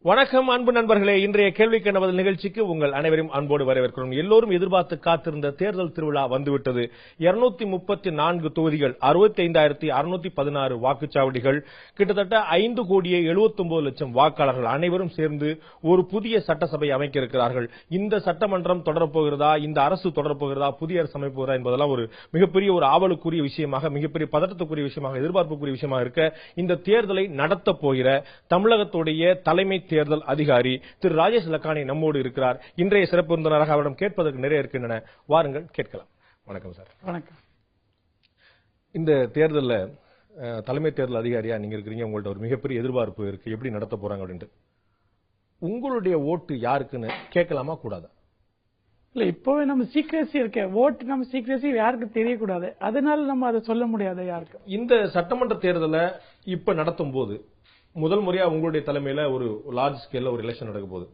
வணக்கம் அன்பு நண்பர்களே, இன்றைய கேள்விக்கான பதில் நிகழ்ச்சிக்கு உங்கள் அனைவரும் அன்போடு வரவேற்கிறோம். எல்லோரும் எதிர்பார்த்து காத்திருந்த தேர்தல் திருவிழா வந்துவிட்டது. 234 தொகுதிகள், 65,616 வாக்குச்சாவடிகள், கிட்டத்தட்ட 5,79,00,000 வாக்காளர்கள் அனைவரும் சேர்ந்து ஒரு புதிய சட்டசபை அமைக்க இருக்கிறார்கள். இந்த சட்டமன்றம் தொடரப்போகிறதா, இந்த அரசு தொடரப்போகிறதா, புதிய அரசு அமைப்போகிறதா என்பதெல்லாம் ஒரு மிகப்பெரிய ஒரு ஆவலுக்குரிய விஷயமாக, மிகப்பெரிய பதட்டத்துக்குரிய விஷயமாக, எதிர்பார்ப்புக்குரிய விஷயமாக இருக்க, இந்த தேர்தலை நடத்த போகிற தமிழகத்துடைய தலைமை தேர்தல் அதிகாரி திரு ராஜேஷ் லக்கானி நம்மோடு இருக்கிறார். இன்றைய சிறப்பு விருந்தினராக அவரிடம் கேட்பதற்கு நிறைய இருக்கின்றன. வாருங்கள் கேட்கலாம். வணக்கம் சார். வணக்கம். இந்த தேர்தல்ல தலைமை தேர்தல் அதிகாரியா நீங்க இருக்கிறீங்க. உங்கள்ட்ட ஒரு மிகப்பெரிய எதிர்பார்ப்பு இருக்கு, எப்படி நடத்த போறாங்க அப்படின்ட்டு. உங்களுடைய ஓட்டு யாருக்குன்னு கேட்கலாமா கூடாதா? இல்ல, இப்பவே நம்ம சீக்ரெசி இருக்க ஓட்டு, நம்ம சீக்ரெசி யாருக்கு தெரியக்கூடாது, அதனால நம்ம அதை சொல்ல முடியாது யாருக்கு. இந்த சட்டமன்ற தேர்தலை இப்ப நடத்தும் போது முதல் முறையா உங்களுடைய தலைமையில ஒரு லார்ஜ் ஸ்கேல்ல ஒரு எலெக்ஷன் நடக்க போகுது.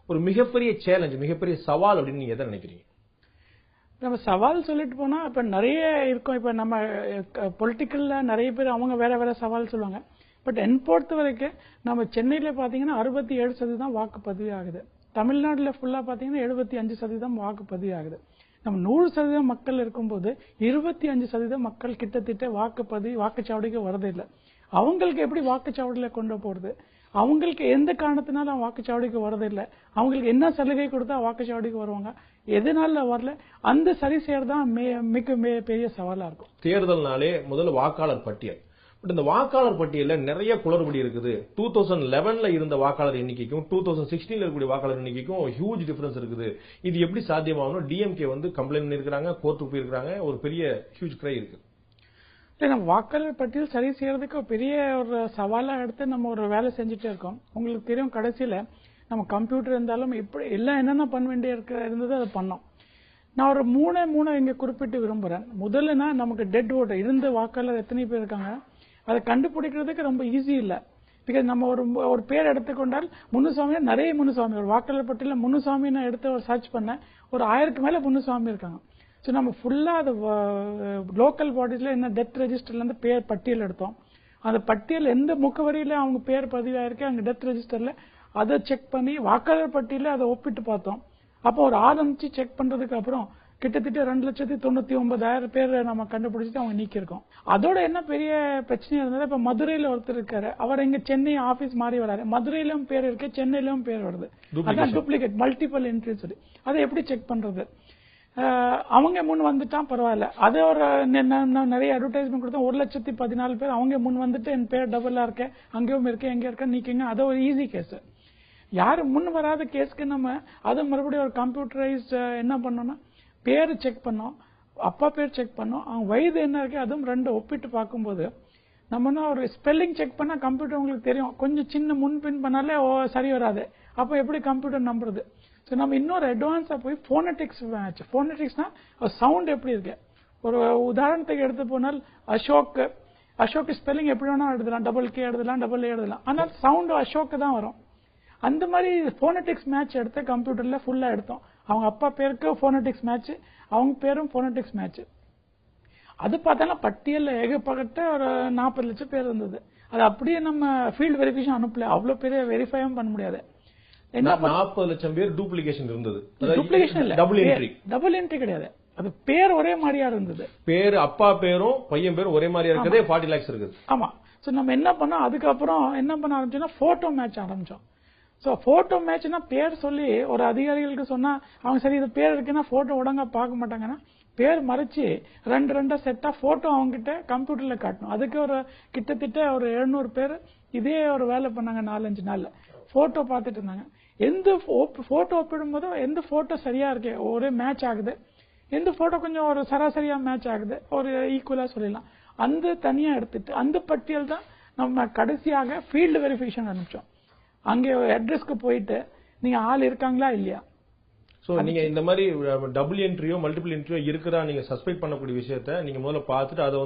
ஒரு மிகப்பெரிய சேலஞ்ச், மிகப்பெரிய சவால் அப்படின்னு நீங்க எதை நினைக்கிறீங்க? நம்ம சவால் சொல்லிட்டு போனா இப்ப நிறைய இருக்கும். இப்ப நம்ம பொலிட்டிக்கல்ல நிறைய பேர் அவங்க வேற வேற சவால் சொல்லுவாங்க. பட் என் பொறுத்த வரைக்கும் நம்ம சென்னையில பாத்தீங்கன்னா 67% வாக்குப்பதிவு ஆகுது. தமிழ்நாடுல ஃபுல்லா பாத்தீங்கன்னா 75% வாக்குப்பதிவு ஆகுது. நம்ம 100% மக்கள் இருக்கும்போது 25% மக்கள் கிட்டத்தட்ட வாக்குச்சாவடிக்கு வரதில்லை. அவங்களுக்கு எப்படி வாக்குச்சாவடியில கொண்டு போறது, அவங்களுக்கு எந்த காரணத்தினால வாக்குச்சாவடிக்கு வரதில்லை, அவங்களுக்கு என்ன சலுகை கொடுத்தா வாக்குச்சாவடிக்கு வருவாங்க, எதனால வரல, அந்த சரி செய்யறதுதான் மிக பெரிய சவாலா இருக்கும். தேர்தல்னாலே முதல்ல வாக்காளர் பட்டியல். பட் இந்த வாக்காளர் பட்டியல நிறைய குளறுபடி இருக்குது. 2011ல இருந்த வாக்காளர் எண்ணிக்கைக்கும் 2016ல இருக்கக்கூடிய வாக்காளர் எண்ணிக்கைக்கும் ஹியூஜ் டிஃபரன்ஸ் இருக்குது. இது எப்படி சாத்தியமாகணும்? டிஎம்கே கம்ப்ளைண்ட் பண்ணிருக்காங்க, கோர்ட்டுக்கு போயிருக்காங்க, ஒரு பெரிய ஹியூஜ் கிரை இருக்கு. நம்ம வாக்காளர் பட்டியல் சரி செய்யறதுக்கு பெரிய ஒரு சவாலா எடுத்து நம்ம ஒரு வேலை செஞ்சுட்டே இருக்கோம். உங்களுக்கு தெரியும், கடைசியில நம்ம கம்ப்யூட்டர் இருந்தாலும் இப்படி எல்லாம் என்னென்ன பண்ண வேண்டிய இருந்தது அதை பண்ணோம். நான் ஒரு மூணு இங்க குறிப்பிட்டு விரும்புறேன். முதல்ல நமக்கு டெட் ஓட்டர் இருந்த வாக்காளர் எத்தனை பேர் இருக்காங்க அதை கண்டுபிடிக்கிறதுக்கு ரொம்ப ஈஸி இல்ல. பிகாஸ் நம்ம ஒரு பேர் எடுத்துக்கொண்டால் முனுசாமி, நிறைய முனுசாமி, ஒரு வாக்காளர் பட்டியல முனுசாமி நான் எடுத்து ஒரு சர்ச் பண்ண ஒரு 1000க்கு மேல முனுசாமி இருக்காங்க. ஸோ நம்ம ஃபுல்லா அது லோக்கல் பாடிஸ்ல என்ன டெத் ரெஜிஸ்டர்ல இருந்து பேர் பட்டியல் எடுத்தோம். அந்த பட்டியல் எந்த முகவரியில அவங்க பேர் பதிவாயிருக்கு அங்க டெத் ரெஜிஸ்டர்ல அதை செக் பண்ணி வாக்காளர் பட்டியல அதை ஒப்பிட்டு பார்த்தோம். அப்போ ஒரு ஆரம்பிச்சு செக் பண்றதுக்கு அப்புறம் கிட்டத்தட்ட 2,99,000 பேர் நம்ம கண்டுபிடிச்சிட்டு அவங்க நீக்கிருக்கோம். அதோட என்ன பெரிய பிரச்சனையா இருந்தது, இப்ப மதுரையில ஒருத்தர் இருக்காரு, அவர் இங்க சென்னை ஆபீஸ் மாறி வராரு, மதுரையிலும் பேர் இருக்கு, சென்னையிலும் பேர் வருது, அதான் டூப்ளிகேட் மல்டிபிள் என்ட்ரி சொல்லி. அதை எப்படி செக் பண்றது? அவங்க முன் வந்துட்டான் பரவாயில்ல, அது ஒரு நிறைய அட்வர்டைஸ்மெண்ட் கொடுத்தா 1,14,000 பேர் அவங்க முன் வந்துட்டு என் பேர் டபுளா இருக்க, அங்கேயும் இருக்க, எங்க இருக்க நீக்கிங்க, அது ஒரு ஈஸி கேஸ். யாரு முன் வராத கேஸ்க்கு நம்ம அது மறுபடியும் ஒரு கம்ப்யூட்டரைஸ்ட் என்ன பண்ணோம்னா பேரு செக் பண்ணோம், அப்பா பேர் செக் பண்ணோம், அவங்க வயது என்ன இருக்கு அதுவும் ரெண்டு ஒப்பிட்டு பார்க்கும்போது நம்ம ஒரு ஸ்பெல்லிங் செக் பண்ணா கம்ப்யூட்டர் உங்களுக்கு தெரியும், கொஞ்சம் சின்ன முன்பின் பண்ணாலே சரி வராது, அப்ப எப்படி கம்ப்யூட்டர் நம்புறது? ஸோ நம்ம இன்னொரு அட்வான்ஸா போய் போனடிக்ஸ் மேட்ச். போனடிக்ஸ்னா சவுண்ட் எப்படி இருக்கு, ஒரு உதாரணத்துக்கு எடுத்து போனால் அசோக் ஸ்பெல்லிங் எப்படி வேணா எழுதலாம், டபுள் கே எழுதலாம், டபுள் ஏ எழுதலாம், ஆனால் சவுண்ட் அசோக் தான் வரும். அந்த மாதிரி போனடிக்ஸ் மேட்ச் எடுத்து கம்ப்யூட்டர்ல ஃபுல்லா எடுத்தோம். அவங்க அப்பா பேருக்கு போனடிக்ஸ் மேட்ச், அவங்க பேரும் போனடிக்ஸ் மேட்ச். அது பார்த்தா பட்டியல் ஏகப்பட்ட ஒரு 40 லட்சம் பேர் இருந்தது. அது அப்படியே நம்ம ஃபீல்ட் வெரிஃபிகேஷன் அனுப்பல, அவ்வளவு பெரிய வெரிஃபையும் பண்ண முடியாது. 40 லட்சம் பேர் டூப்ளிகேஷன் இருந்தது. டூப்ளிகேஷன் இல்ல, டபுள் என்ட்ரி கிடையாது, அது பேர் ஒரே மாதிரியா இருந்தது. பேர் அப்பா பேரும் பையன் பேரும் ஒரே மாதிரியா இருக்கதே 40 lakhs இருக்குது. ஆமா. சோ நம்ம என்ன பண்ணோம், அதுக்கப்புறம் என்ன பண்ண ஆரம்பிச்சோம்னா போட்டோ மேட்ச் ஆரம்பிச்சோம். சோ போட்டோ மேட்ச்னா பேர் சொல்லி ஒரு அதிகாரிகளுக்கு சொன்னா அவங்க சரி இது பேர் இருக்குன்னா போட்டோ உடங்க பார்க்க மாட்டாங்கன்னா பேர் மறைச்சு ரெண்டு செட்டா போட்டோ அவங்க கிட்ட கம்ப்யூட்டர்ல காட்டணும். அதுக்கு ஒரு கிட்டத்தட்ட ஒரு 700 பேர் இதே ஒரு வேலை பண்ணாங்க. 4-5 நாள்ல போட்டோ பார்த்துட்டு இருந்தாங்க. எந்த போட்டோ ஒப்பிடும் போதும் எந்த போட்டோ சரியா இருக்கு, ஒரே மேட்ச் ஆகுது, எந்த போட்டோ கொஞ்சம் ஒரு சராசரியா மேட்ச் ஆகுது, ஒரு ஈக்குவலா சொல்லிடலாம், அந்த தனியா எடுத்துட்டு அந்த பட்டியல் தான் நம்ம கடைசியாக ஃபீல்டு வெரிஃபிகேஷன் அனுப்பிச்சோம். அங்கே அட்ரஸ்க்கு போயிட்டு நீங்க ஆள் இருக்காங்களா இல்லையா. சோ நீங்க இந்த மாதிரி டபுள் என்ட்ரியோ மல்டிபிள் என்ட்ரியோ இருக்குதா நீங்க சஸ்பெக்ட் பண்ணக்கூடிய விஷயத்த நீங்க முதல்ல பார்த்துட்டு அதை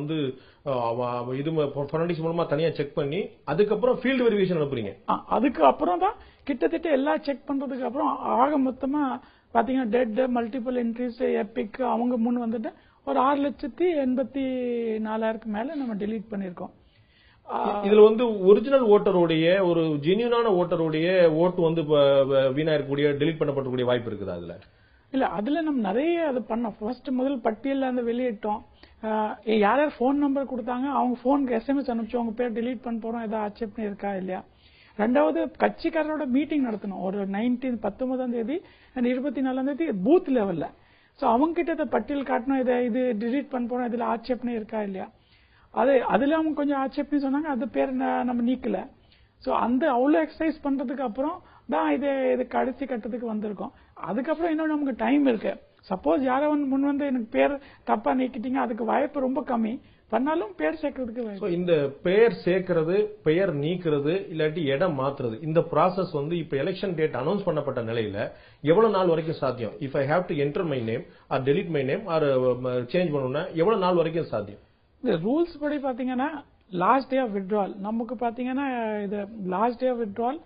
இது ஃபோனடிக்ஸ் மூலமா தனியா செக் பண்ணி அதுக்கப்புறம் ஃபீல்டு வெரிஃபிகேஷன் அனுப்புறீங்க. அதுக்கு அப்புறம் தான் கிட்டத்தட்ட எல்லாம் செக் பண்றதுக்கு அப்புறம் ஆக மொத்தமா பாத்தீங்கன்னா டெட் மல்டிபிள் என்ட்ரிஸ் எபிக் அவங்க முன் வந்துட்டு ஒரு 6,84,000 மேல நம்ம டெலீட் பண்ணிருக்கோம். இதுல வந்து ஒரிஜினல் ஓட்டருடைய ஒரு ஜென்யூனான ஓட்டருடைய ஓட்டு வந்து வீணா இருக்கக்கூடிய டெலீட் பண்ணப்படக்கூடிய வாய்ப்பு இருக்குது அதுல இல்ல. அதுல நம்ம நிறைய அது பண்ணோம். ஃபர்ஸ்ட் முதல் பட்டியல அந்த வெளியிட்டோம். யார் யார் போன் நம்பர் கொடுத்தாங்க அவங்க போனுக்கு SMS அனுப்பிச்சு அவங்க பேர் டெலீட் பண்ண போறோம் ஏதாவது ஆட்சேபனை இருக்கா இல்லையா. ரெண்டாவது கட்சிக்காரரோட மீட்டிங் நடத்தணும். ஒரு 19 தேதி அண்ட் 24 தேதி பூத் லெவல்ல. சோ அவங்க கிட்ட பட்டியல் காட்டணும் இது டெலீட் பண்ண போறோம் இதுல ஆட்சேபனை இருக்கா இல்லையா. அதுல அவங்க கொஞ்சம் ஆட்சேபனை சொன்னாங்க அது பேர் நம்ம நீக்கல. சோ அந்த அவ்வளவு எக்ஸசைஸ் பண்றதுக்கு அப்புறம் தான் இது கடைசி கட்டத்துக்கு வந்திருக்கோம். அதுக்கப்புறம் இன்னும் நமக்கு டைம் இருக்கு. சப்போஸ் யாரோ முன் வந்து எனக்கு பேர் தப்பா நீக்கிட்டீங்க அதுக்கு வாய்ப்பு ரொம்ப கம்மி பண்ணாலும் பேர் சேர்க்கறதுக்கு வாய்ப்பு. இந்த பெயர் சேர்க்கிறது பெயர் நீக்கிறது இல்லாட்டி இடம் மாத்துறது இந்த ப்ராசஸ் வந்து இப்ப எலெக்ஷன் டேட் அனௌன்ஸ் பண்ணப்பட்ட நிலையில எவ்வளவு நாள் வரைக்கும் சாத்தியம்? If I have to enter my name or delete my name or change பண்ணணும்னா எவ்வளவு நாள் வரைக்கும் சாத்தியம்? இந்த ரூல்ஸ் படி பாத்தீங்கன்னா லாஸ்ட் டே ஆஃப் வித்ட்ரால் நமக்கு பாத்தீங்கன்னா இது லாஸ்ட் டே ஆஃப் வித்ட்ரால்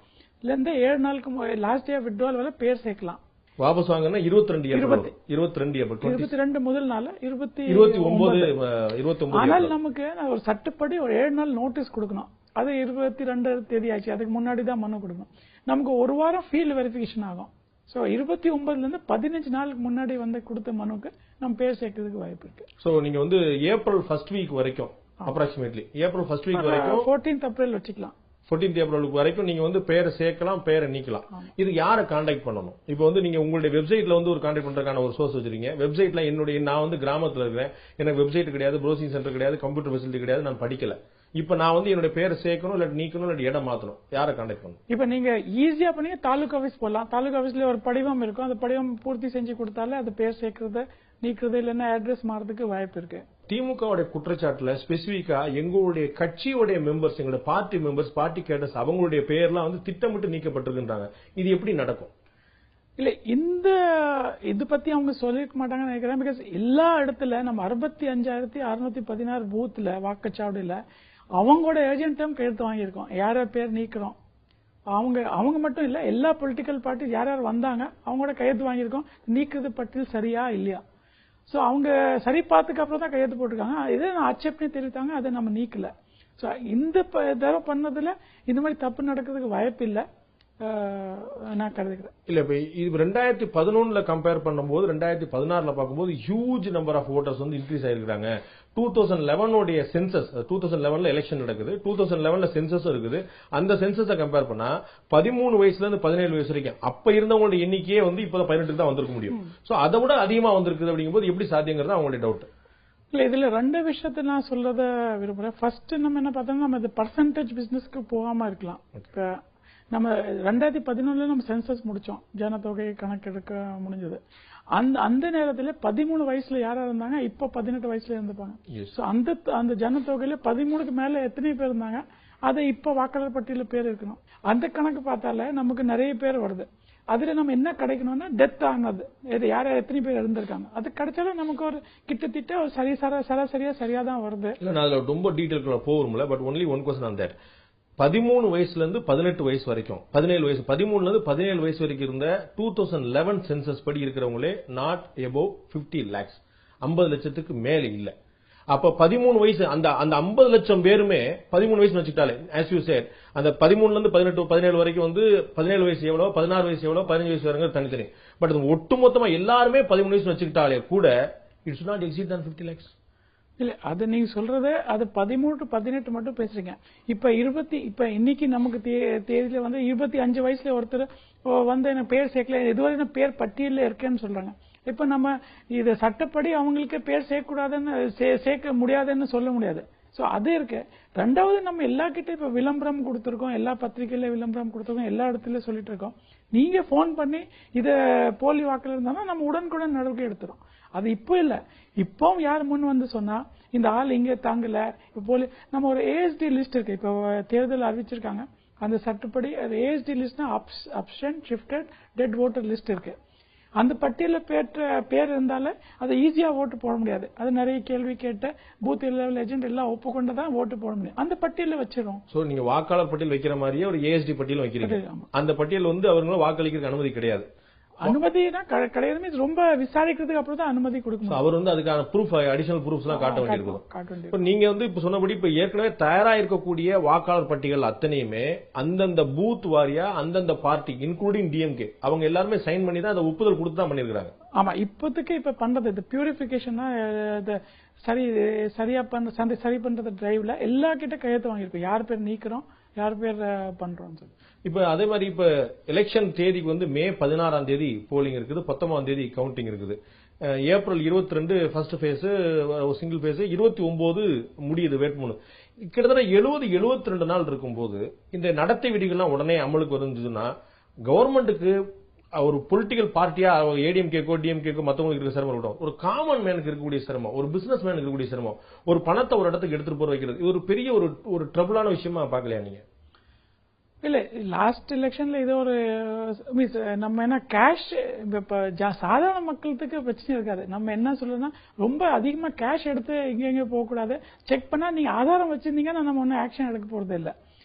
இருந்து 7 நாளுக்கு லாஸ்ட் டே ஆஃப் வித்ட்ரால் வரை பேர் சேர்க்கலாம். வாபஸ் வாங்கினா 22 முதல் நாள் 29. ஆனால் நமக்கு ஒரு சட்டப்படி ஒரு 7 நாள் நோட்டீஸ் கொடுக்கணும். அது 22 தேதி ஆச்சு. அதுக்கு முன்னாடி தான் மனு கொடுக்கணும். நமக்கு ஒரு வாரம் ஃபீல்ட் வெரிஃபிகேஷன் ஆகும். சோ 29 இருந்து 15 நாளுக்கு முன்னாடி வந்து கொடுத்த மனுக்கு நம்ம பேர் சேர்க்கிறதுக்கு வாய்ப்பு இருக்கு. சோ நீங்க வந்து ஏப்ரல் ஃபர்ஸ்ட் வீக் வரைக்கும் அப்ராக்சிமேட்லி ஏப்ரல் ஃபர்ஸ்ட் வீக் வரைக்கும் 14th ஏப்ரல் வச்சுக்கலாம். 14th ஏப்ரலுக்கு வரைக்கும் நீங்க வந்து பேரை சேர்க்கலாம் பேரை நீக்கலாம். இது யாரை கான்டாக்ட் பண்ணணும்? இப்போ வந்து நீங்க உங்களுடைய வெப்சைட்ல வந்து ஒரு கான்டாக்ட் பண்றதுக்கான ஒரு சோர்ஸ் வச்சிருக்கீங்க. வெப்சைட்ல நான் வந்து கிராமத்துல இருக்கிறேன், எனக்கு வெப்சைட் கிடையாது, ப்ரௌசிங் சென்டர் கிடையாது, கம்ப்யூட்டர் ஃபெசிலிட்டி கிடையாது, நான் படிக்கல. இப்ப நான் வந்து என்னோட பேரை சேர்க்கணும் இல்ல நீக்கணும் இல்ல இடம் மாத்தணும், யாரை கான்டாக்ட் பண்ணணும்? இப்ப நீங்க ஈஸியா பண்ணி தாலுகா ஆபீஸ் போலாம். தாலுகா ஆபீஸ்ல ஒரு படிவம் இருக்கும். அந்த படிவம் பூர்த்தி செஞ்சு கொடுத்தாலே அது பேர் சேர்க்கறது நீக்கிறது இல்லன்னா அட்ரஸ் மாறதுக்கு வாய்ப்பு இருக்கு. திமுகவுடைய குற்றச்சாட்டுல ஸ்பெசிபிக்கா எங்களுடைய கட்சியோட மெம்பர்ஸ் எங்களுடைய பார்ட்டி மெம்பர்ஸ் பார்ட்டி கேடர்ஸ் அவங்களுடைய பெயர்லாம் வந்து திட்டமிட்டு நீக்கப்பட்டிருக்கின்றாங்க. இது எப்படி நடக்கும்? இல்ல இது பத்தி அவங்க சொல்லிருக்க மாட்டாங்கன்னு நினைக்கிறேன். பிகாஸ் எல்லா இடத்துல நம்ம 65,616 பூத்ல வாக்குச்சாவடியில அவங்களோட ஏஜென்ட்டும் கையெழுத்து வாங்கியிருக்கோம். யார் பேர் நீக்கிறோம் அவங்க மட்டும் இல்ல எல்லா பொலிட்டிக்கல் பார்ட்டி யார் வந்தாங்க அவங்களோட கையெழுத்து வாங்கியிருக்கோம். நீக்கிறது பட்டியல் சரியா இல்லையா. சோ அவங்க சரி பார்த்ததுக்கு அப்புறம் தான் கையெழுத்து போட்டிருக்காங்க. இதே ஆட்சேபனை தெரிவித்தாங்க அதை நம்ம நீக்கல. சோ இந்த தடவை பண்ணதுல இந்த மாதிரி தப்பு நடக்கிறதுக்கு வாய்ப்பு இல்ல நான் கருதுகிறேன். இல்ல இப்ப இது 2011 கம்பேர் பண்ணும்போது 2016 பார்க்கும்போது ஹியூஜ் நம்பர் ஆஃப் ஓட்டர்ஸ் வந்து இன்க்ரீஸ் ஆயிருக்காங்க. 2011 சென்சஸ் 2011 எலெக்ஷன் நடக்குது. 2011 சென்சஸ் இருக்குது. அந்த சென்சஸை கம்பேர் பண்ணா 13 வயசுல இருந்து 17 வயசு வரைக்கும் அப்ப இருந்தவங்களோட எண்ணிக்கையே வந்து இப்ப 18 தான் வந்திருக்க முடியும். சோ அதை விட அதிகமா வந்திருக்குது அப்படிங்கும்போது எப்படி சாத்தியங்கிறது அவங்களுடைய டவுட். இல்ல இதுல ரெண்டு விஷயத்தை நான் சொல்றத விரும்புறேன். ஃபர்ஸ்ட் நம்ம என்ன பார்த்தோம்னா நம்ம இது பர்சன்டேஜ் பிசினஸ்க்கு போகாம இருக்கலாம். இப்ப நம்ம 2011 நம்ம சென்சஸ் முடிச்சோம். ஜனத்தொகை கணக்கெடுக்க முடிஞ்சது. அந்த நேரத்துல 13 வயசுல யாரா இருந்தாங்க இப்ப 18 வயசுல இருந்திருப்பாங்க. அந்த ஜனத்தொகையில 13க்கு மேல எத்தனை பேர் இருந்தாங்க அதை இப்ப வாக்காளர் பட்டியல பேர் இருக்கணும். அந்த கணக்கு பார்த்தாலே நமக்கு நிறைய பேர் வருது. அதுல நம்ம என்ன கிடைக்கணும்னா டெத் ஆனது யார எத்தனை பேர் இருந்திருக்காங்க அது கிடைச்சாலும் நமக்கு ஒரு கிட்டத்தட்ட ஒரு சராசரியா சரியா தான் வருது. இல்ல நான் அதுல ரொம்ப டீடைல் போகும்ல. But only one question on that. 13 வயசுல இருந்து 18 வயசு வரைக்கும் 17 வயசு 13ல இருந்து 17 வயசு வரைக்கும் இருந்த 2011 சென்சஸ் படி இருக்கிறவங்களே நாட் எபோவ் 50 lakhs 50 லட்சத்துக்கு மேல இல்ல. அப்ப 13 வயசு அந்த 50 லட்சம் பேருமே 13 வயசு வச்சுக்கிட்டாலே as you said அந்த 13ல இருந்து 17 வரைக்கும் வந்து 17 வயசு எவ்வளவு 16 வயசு எவ்வளவு 15 வயசு வரைக்கும் தனித்தனி. பட் ஒட்டுமொத்தமா எல்லாருமே 13 வயசு வச்சுக்கிட்டாலே கூட it's not exceed than 50 lakhs. இல்ல அது நீங்க சொல்றது அது 13 18 மட்டும் பேசுறீங்க. இப்ப இன்னைக்கு நமக்கு தேதியில வந்து 25 வயசுல ஒருத்தர் வந்து எனக்கு பேர் சேர்க்கல இதுவரை பேர் பட்டியல இருக்கேன்னு சொல்றாங்க. இப்ப நம்ம இது சட்டப்படி அவங்களுக்கு பேர் சேர்க்கக்கூடாதுன்னு சேர்க்க முடியாதுன்னு சொல்ல முடியாது. சோ அது இருக்கு. ரெண்டாவது நம்ம எல்லா கிட்ட இப்ப விளம்பரம் கொடுத்திருக்கோம். எல்லா பத்திரிகையில விளம்பரம் கொடுத்திருக்கோம். எல்லா இடத்துலயும் சொல்லிட்டு இருக்கோம். நீங்க போன் பண்ணி இத போலி வாக்குல இருந்தாலும் நம்ம உடனுக்குடன் நடவடிக்கை எடுத்துறோம். அது இப்போ இல்ல. இப்போ யார் முன் வந்து சொன்னா இந்த ஆள் இங்க தாங்கல போலி நம்ம ஒரு ஏஎஸ்டி லிஸ்ட் இருக்கு. இப்ப தேர்தல் அறிவிச்சிருக்காங்க. அந்த சட்டப்படி ஏஎஸ்டி லிஸ்ட்னா absent shifted dead voter list இருக்கு. அந்த பட்டியல பேர் இருந்தாலே அதை ஈஸியா ஓட்டு போட முடியாது. அது நிறைய கேள்வி கேட்ட பூத் லெவல் ஏஜென்ட் எல்லாம் ஒப்புக்கொண்டுதான் ஓட்டு போட முடியும். அந்த பட்டியல வச்சிரும். சோ நீங்க வாக்காளர் பட்டியல் வைக்கிற மாதிரியே ஒரு ஏஎஸ்டி பட்டியல் வைக்கிறீங்க. அந்த பட்டியல் வந்து அவங்களும் வாக்களிக்கிறதுக்கு அனுமதி கிடையாது. அனுமதினா கிடையாது, ரொம்ப விசாரிக்கிறதுக்கு அப்புறம் தான் அனுமதி கொடுக்கணும். அவர் வந்து அதுக்கான ப்ரூஃப், அடிஷனல் ப்ரூஃப்ஸ் எல்லாம் காட்ட வேண்டியிருக்கும். இப்ப நீங்க வந்து இப்ப சொன்னபடி இப்ப ஏற்கனவே தயாரா இருக்கக்கூடிய வாக்காளர் பட்டியல் அத்தனையுமே அந்தந்த பூத் வாரியா அந்தந்த பார்ட்டி இன்க்ளூடிங் டிஎம்கே அவங்க எல்லாருமே சைன் பண்ணி தான் அதை ஒப்புதல் கொடுத்து தான் பண்ணிருக்காங்க. ஆமா, இப்போதைக்கு இப்ப பண்றது இந்த பியூரிபிகேஷன் சரியா சரி பண்றது டிரைவ்ல எல்லா கிட்ட கையெழுத்து வாங்கிருக்கோம். யார் பேர் நீக்கிறோம், யார் பேர் பண்றோம். இப்ப அதே மாதிரி இப்ப எலெக்ஷன் தேதிக்கு வந்து மே 16ஆம் தேதி போலிங் இருக்குது, 19ஆம் தேதி கவுண்டிங் இருக்குது, April 22 first phase single phase, 29 முடியுது வேட்புமனு. கிட்டத்தட்ட 72 நாள் இருக்கும்போது இந்த நடத்தை விதிகள்லாம் உடனே அமலுக்கு வந்துச்சுன்னா கவர்மெண்ட்டுக்கு ஒரு பொலிட்டிக்கல் பார்ட்டியா ஏடிஎம்கேக்கோ டிஎம்கேக்கோ மத்தவங்களுக்கு இருக்கிற சிரமம் இருக்கட்டும், ஒரு காமன் மேனுக்கு இருக்கக்கூடிய சிரமம், ஒரு பிசினஸ் மேனுக்கு இருக்கக்கூடிய சிரமம், ஒரு பணத்தை ஒரு இடத்துக்கு எடுத்துட்டு போற வைக்கிறது, இது ஒரு பெரிய ஒரு ட்ரபிளான விஷயமா பாக்கலையா நீங்க? இல்ல, லாஸ்ட் எலெக்ஷன்ல இது ஒரு மீன்ஸ் நம்ம என்ன கேஷ் இப்ப சாதாரண மக்களுக்கு பிரச்சனை இருக்காது. நம்ம என்ன சொல்றோம்னா ரொம்ப அதிகமா கேஷ் எடுத்து எங்க போக கூடாது, செக் பண்ணா நீங்க ஆதாரம் வச்சிருந்தீங்கன்னா நம்ம ஒன்னும் ஆக்ஷன் எடுக்க போறது இல்ல.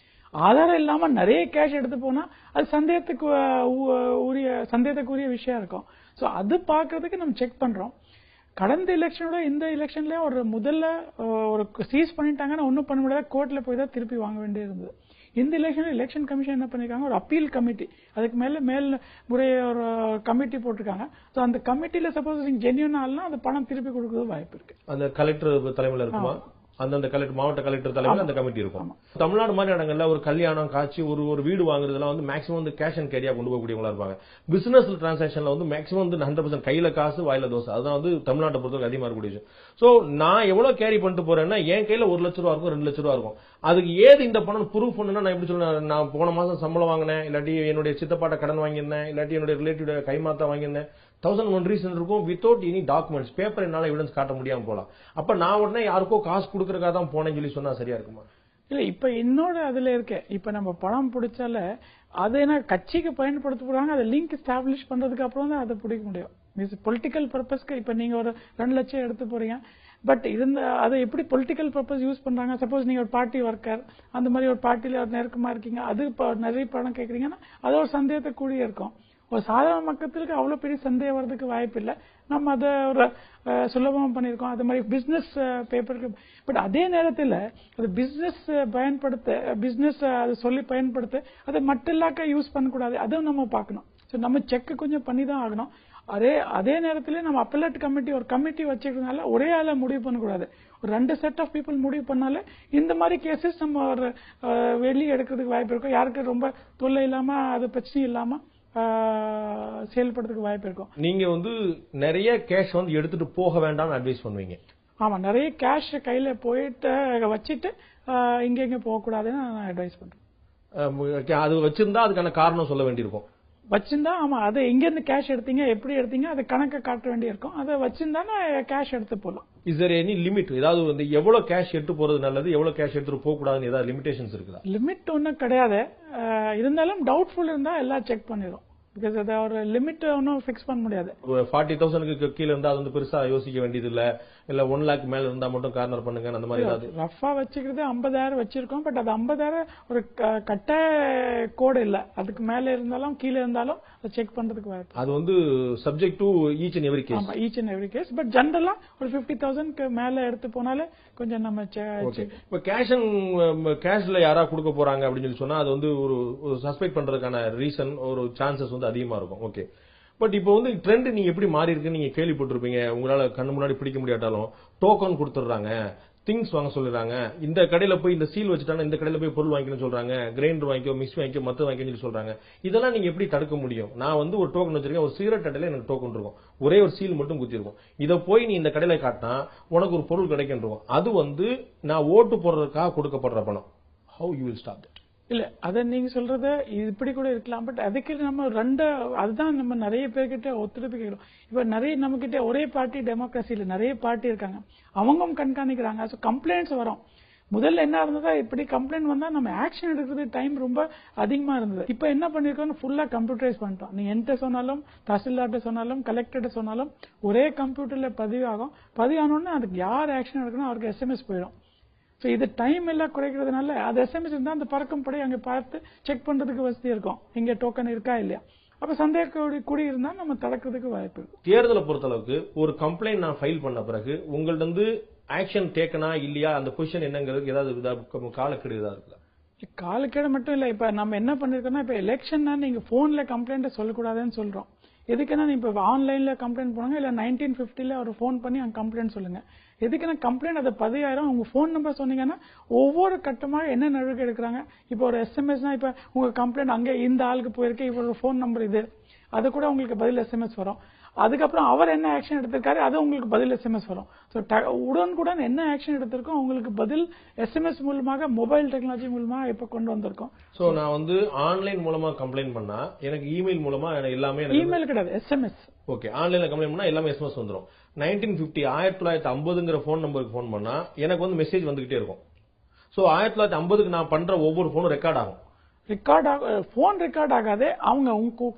ஆதாரம் இல்லாம நிறைய கேஷ் எடுத்து போனா அது சந்தேகத்துக்குரிய விஷயம் இருக்கும். சோ அது பாக்குறதுக்கு நம்ம செக் பண்றோம். கடந்த எலெக்ஷனோட இந்த எலெக்ஷன்ல ஒரு முதல்ல ஒரு சீஸ் பண்ணிட்டாங்கன்னா ஒன்னும் பண்ண முடியாது, கோர்ட்ல போய் தான் திருப்பி வாங்க வேண்டியது இருந்தது. இந்த எலெக்ஷன் கமிஷன் என்ன பண்ணிருக்காங்க, ஒரு அப்பீல் கமிட்டி, அதுக்கு மேல் முறை ஒரு கமிட்டி போட்டிருக்காங்க. சோ அந்த கமிட்டில சப்போஸ் நீங்க ஜென்யூன் ஆள்னா அந்த பணம் திருப்பி கொடுக்கறது வாய்ப்பு இருக்கு. அந்த கலெக்டர் தலைமையில இருக்குமா? அந்தந்த கலெக்டர், மாவட்ட கலெக்டர் தலைமையில் அந்த கமிட்டி இருக்கும். தமிழ்நாடு மாதிரி இடங்கள்ல ஒரு கல்யாணம் காட்சி ஒரு வீடு வாங்குறதுலாம் வந்து மேக்ஸிமம் வந்து கேஷ் அண்ட் கேரியா கொண்டு போகக்கூடியவங்களா இருப்பாங்க. பிசினஸ் டிரான்சாக்ஷன்ல வந்து மேக்ஸிமம் வந்து 100% கையில காசு வாயில தோசை, அதுதான் வந்து தமிழ்நாட்டை பொறுத்தவரைக்கும் அதிகமா இருக்கக்கூடிய விஷயம். சோ நான் எவ்வளவு கேரி பண்ணிட்டு போறேன்னா என் கையில 1 லட்சம் ரூபா இருக்கும், 2 லட்சம் ரூபா இருக்கும். அதுக்கு ஏது இந்த பணம் ப்ரூஃப் பண்ணுன்னா நான் எப்படி சொல்றேன், நான் போன மாசம் சம்பளம் வாங்கினேன், இல்லாட்டி என்னுடைய சித்தப்பாட்ட கடன் வாங்கியிருந்தேன், இல்லாட்டி என்னுடைய ரிலேட்டிவ் கைமாத்தா வாங்கியிருந்தேன், 1001 ரீசன் இருக்கும். வித்தவுட் எனி டாக்குமெண்ட்ஸ், பேப்பர் என்னால எவிடன்ஸ் காட்ட முடியாம போலாம். அப்ப நான் உடனே யாருக்கோ காசு கொடுக்கறதுக்காக தான் போனேன்னு சொல்லி சொன்னா சரியா இருக்குமா? இல்ல, இப்ப இன்னொரு அதுல இருக்க, இப்ப நம்ம பணம் பிடிச்சால அது என்ன கட்சிக்கு பயன்படுத்த போறாங்க, அதை லிங்க் எஸ்டாப்ளிஷ் பண்றதுக்கு அப்புறம் தான் அதை பிடிக்க முடியும். மீன்ஸ் பொலிட்டிக்கல் பர்பஸ்க்கு இப்ப நீங்க ஒரு 2 லட்சம் எடுத்து போறீங்க, பட் அதை எப்படி பொலிட்டிக்கல் பர்பஸ் யூஸ் பண்றாங்க, சப்போஸ் நீங்க ஒரு பார்ட்டி ஒர்க்கர் அந்த மாதிரி ஒரு பார்ட்டில நெருக்கமா இருக்கீங்க, அது நிறைய பணம் கேட்கறீங்கன்னா அது ஒரு சந்தேகத்தை கூடிய இருக்கும். ஒரு சாதாரண மக்களுக்கு அவ்வளவு பெரிய சந்தேகம் வர்றதுக்கு வாய்ப்பு இல்லை. நம்ம அதை ஒரு சுலபமா பண்ணிருக்கோம். அது மாதிரி பிசினஸ் பேப்பருக்கு. பட் அதே நேரத்தில் அது பிசினஸ் அதை சொல்லி பயன்படுத்த அதை மட்டில்லாக்க யூஸ் பண்ணக்கூடாது, அதுவும் நம்ம பார்க்கணும். நம்ம செக் கொஞ்சம் பண்ணி தான் ஆகணும். அதே நேரத்தில் நம்ம அப்பலேட் கமிட்டி ஒரு கமிட்டி வச்சுக்கிறதுனால ஒரே ஆள முடிவு பண்ணக்கூடாது. ஒரு 2 செட் ஆஃப் பீப்புள் முடிவு பண்ணாலே இந்த மாதிரி கேசஸ் நம்ம ஒரு வெளியே எடுக்கிறதுக்கு வாய்ப்பு இருக்கும். யாருக்கு ரொம்ப தொல்லை இல்லாம அது பிரச்சனை இல்லாம செயல்படுறதுக்கு வாய்ப்பு இருக்கும். நீங்க வந்து நிறைய கேஷ் வந்து எடுத்துட்டு போக வேண்டாம்னு அட்வைஸ் பண்ணுவீங்க? ஆமா, நிறைய கேஷ் கையில போயிட்டு வச்சுட்டு இங்க போக கூடாதுன்னு நான் அட்வைஸ் பண்றேன். அது வச்சிருந்தா அதுக்கான காரணம் சொல்ல வேண்டியிருக்கும். வச்சிருந்தா ஆமா, அதை எங்க இருந்து கேஷ் எடுத்தீங்க, எப்படி எடுத்தீங்க, அதை கணக்க காட்ட வேண்டியிருக்கும். அதை வச்சிருந்தா கேஷ் எடுத்து போலாம். Is there any limit? ஏதாவது வந்து எவ்வளவு கேஷ் எடுத்து போறது நல்லது, எவ்வளவு கேஷ் எடுத்துட்டு போக கூடாதுன்னு ஏதாவது லிமிடேஷன்ஸ் இருக்குதா? லிமிட் ஒன்னும் கிடையாது. இருந்தாலும் டவுட்ஃபுல் இருந்தா எல்லாம் செக் பண்ணிடும். பிகாஸ் அதை ஒரு லிமிட் ஒன்னும் பிக்ஸ் பண்ண முடியாது. 40,000 கீழ இருந்தா அது வந்து பெருசா யோசிக்க வேண்டியது இல்ல 1 lakh மேல இருந்தா மட்டும் கார்னர் பண்ணுங்க அந்த மாதிரி ஏதாவது ரஃபா வச்சுக்கிறது 50,000 வச்சிருக்கோம். பட் அது 50,000 ஒரு கட்ட கோடு இல்ல, அதுக்கு மேல இருந்தாலும் கீழே இருந்தாலும் செக் பண்றதுக்கு வாய்ப்பு. அது வந்து subject to each and every case. ஆமா, each and every case. But ஜெனரலா ஒரு 50,000 மேல எடுத்து போனாலே கொஞ்சம் நம்ம இப்ப கேஷ்ல யாரா கொடுக்க போறாங்க அப்படின்னு சொல்லி சொன்னா அது வந்து ஒரு சஸ்பெக்ட் பண்றதுக்கான ரீசன் ஒரு சான்சஸ் வந்து அதிகமா இருக்கும். ஓகே, பட் இப்போ வந்து ட்ரெண்ட் நீங்க எப்படி மாறி இருக்குன்னு நீங்க கேள்விப்பட்டிருப்பீங்க. உங்களால கண்ணு முன்னாடி பிடிக்க முடியாட்டாலும் டோக்கன் கொடுத்துறாங்க, திங்ஸ் வாங்க சொல்றாங்க, இந்த கடையில போய் இந்த சீல் வச்சுட்டாங்க, இந்த கடையில போய் பொருள் வாங்கிக்கணும்னு சொல்றாங்க, கிரைண்டர் வாங்கிக்கோ, மிக்ஸி வாங்கிக்கோ, மத்த வாங்கிக்கணும்னு சொல்லி சொல்றாங்க. இதெல்லாம் நீங்க எப்படி தடுக்க முடியும்? நான் வந்து ஒரு டோக்கன் வச்சிருக்கேன், ஒரு சிகரெட் அட்டையில எனக்கு டோக்கன் இருக்கும், ஒரே ஒரு சீல் மட்டும் குத்திருக்கும். இதை போய் நீ இந்த கடையில காட்டினா உனக்கு ஒரு பொருள் கிடைக்கும். அது வந்து நான் ஓட்டு போடுறதுக்காக கொடுக்கப்படுற பணம். How you will stop that? இல்ல, அத நீங்க சொல்றது இப்படி கூட இருக்கலாம். பட் அதுக்கு நம்ம அதுதான் நம்ம நிறைய பேர்கிட்ட ஒத்துழைப்பு கேட்கிறோம். இப்ப நிறைய நம்ம கிட்ட ஒரே பார்ட்டி டெமோக்ரஸில நிறைய பார்ட்டி இருக்காங்க, அவங்களும் கண்காணிக்கிறாங்க. கம்ப்ளைண்ட்ஸ் வரும். முதல்ல என்ன இருந்ததா, இப்படி கம்ப்ளைண்ட் வந்தா நம்ம ஆக்ஷன் எடுக்கிறது டைம் ரொம்ப அதிகமா இருந்தது. இப்ப என்ன பண்ணிருக்கோம், ஃபுல்லா கம்ப்யூட்டரைஸ் பண்ணிட்டோம். நீங்க என்கிட்ட சொன்னாலும், தஹசில்தார்ட்ட சொன்னாலும், கலெக்டர்ட்ட சொன்னாலும் ஒரே கம்ப்யூட்டர்ல பதிவாகும். பதிவானோடனே அதுக்கு யார் ஆக்ஷன் எடுக்கணும் அவருக்கு SMS போயிடும். இது டைம் எல்லாம் குறைக்கிறதுனால அது SMS இருந்தா அந்த பறக்கும் படை அங்க பார்த்து செக் பண்றதுக்கு வசதி இருக்கும், இங்க டோக்கன் இருக்கா இல்லையா. அப்ப சந்தேக கூடி இருந்தா நம்ம தடுக்கிறதுக்கு வாய்ப்பு இருக்கு. தேர்தலை பொறுத்தளவுக்கு ஒரு கம்ப்ளைண்ட் நான் ஃபைல் பண்ண பிறகு உங்கள்ட்ட இருந்து ஆக்ஷன் டேக்கனா இல்லையா, அந்த பொசிஷன் என்னங்கிறது ஏதாவது காலக்கெடு ஏதாவது இருக்குதா? காலக்கெடு மட்டும் இல்ல, இப்ப நம்ம என்ன பண்ணிருக்கோம்னா, இப்ப எலெக்ஷன்னா நீங்க போன்ல கம்ப்ளைண்ட் சொல்லக்கூடாதுன்னு சொல்றோம். எதுக்குன்னா இப்ப ஆன்லைன்ல கம்ப்ளைண்ட் போனாங்க, இல்ல 1950 ஒரு போன் பண்ணி அங்க கம்ப்ளைண்ட் சொல்லுங்க. எதுக்குன்னா கம்ப்ளைண்ட் அது 10,000 உங்க போன் நம்பர் சொன்னீங்கன்னா ஒவ்வொரு கட்டமாக என்ன நடவடிக்கை எடுக்கிறாங்க. இப்போ ஒரு எஸ்எம்எஸ்னா இப்ப உங்க கம்ப்ளைண்ட் அங்கே இந்த ஆளுக்கு போயிருக்கு, இப்போ ஒரு போன் நம்பர் இது, அது கூட உங்களுக்கு பதில் எஸ்எம்எஸ் வரும். அதுக்கப்புறம் அவர் என்ன ஆக்ஷன் எடுத்திருக்காரு அது உங்களுக்கு பதில் எஸ்எம்எஸ் வரும். உடனுக்குடன் என்ன ஆக்ஷன் எடுத்திருக்கோம் உங்களுக்கு பதில் எஸ்எம்எஸ் மூலமாக மொபைல் டெக்னாலஜி மூலமாக இப்ப கொண்டு வந்திருக்கோம். சோ நான் ஆன்லைன் மூலமா கம்ப்ளைண்ட் பண்ணா எனக்கு இமெயில் மூலமா எல்லாமே இமெயில் கிடையாது, எஸ்எம்எஸ். ஓகே, ஆன்லைன்ல கம்ப்ளைண்ட் பண்ணா எல்லாமே எஸ்எம்எஸ் வந்துரும். 1950 போன் நம்பருக்கு போன் பண்ணா எனக்கு மெசேஜ் வந்துகிட்டே இருக்கும். சோ 1950 நான் பண்ற ஒவ்வொரு போனும் ரெக்கார்ட் ஆகும். போன் ரெக்கார்ட் ஆகாது, அவங்க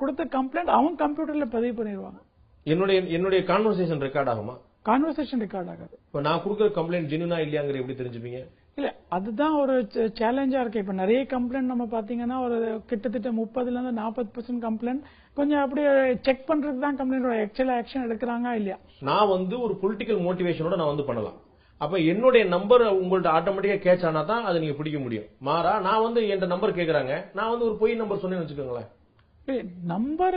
கொடுத்த கம்ப்ளைண்ட் அவங்க கம்ப்யூட்டர்ல பதிவு பண்ணிடுவாங்க. என்னுடைய கான்வர்சேஷன் ரெக்கார்ட் ஆகுமா? கான்வர்சேஷன் ரெக்கார்ட் ஆகாது. இப்ப நான் கொடுக்குற கம்ப்ளைண்ட் ஜெனுனா இல்லையாங்கிற எப்படி தெரிஞ்சுப்பீங்க? இல்ல, அதுதான் ஒரு சேலஞ்சா இருக்கு. இப்ப நிறைய கம்ப்ளைண்ட் நம்ம பாத்தீங்கன்னா ஒரு கிட்டத்தட்ட 30% கம்ப்ளைண்ட் கொஞ்சம் அப்படியே செக் பண்றதுக்கு தான் கம்ப்ளைண்ட் ஆக்சுவலா ஆக்ஷன் எடுக்கிறாங்க இல்லையா. நான் ஒரு பொலிட்டிக்கல் மோட்டிவேஷனோட நான் பண்ணலாம். அப்ப என்னுடைய நம்பர் உங்கள்ட்ட ஆட்டோமேட்டிக்கா கேட்ச் ஆனா தான் அதை நீங்க பிடிக்க முடியும். மாறா நான் என் நம்பர் கேக்குறாங்க, நான் ஒரு பொய் நம்பர் சொன்னேன்னு வச்சுக்கோங்களேன், நம்பர்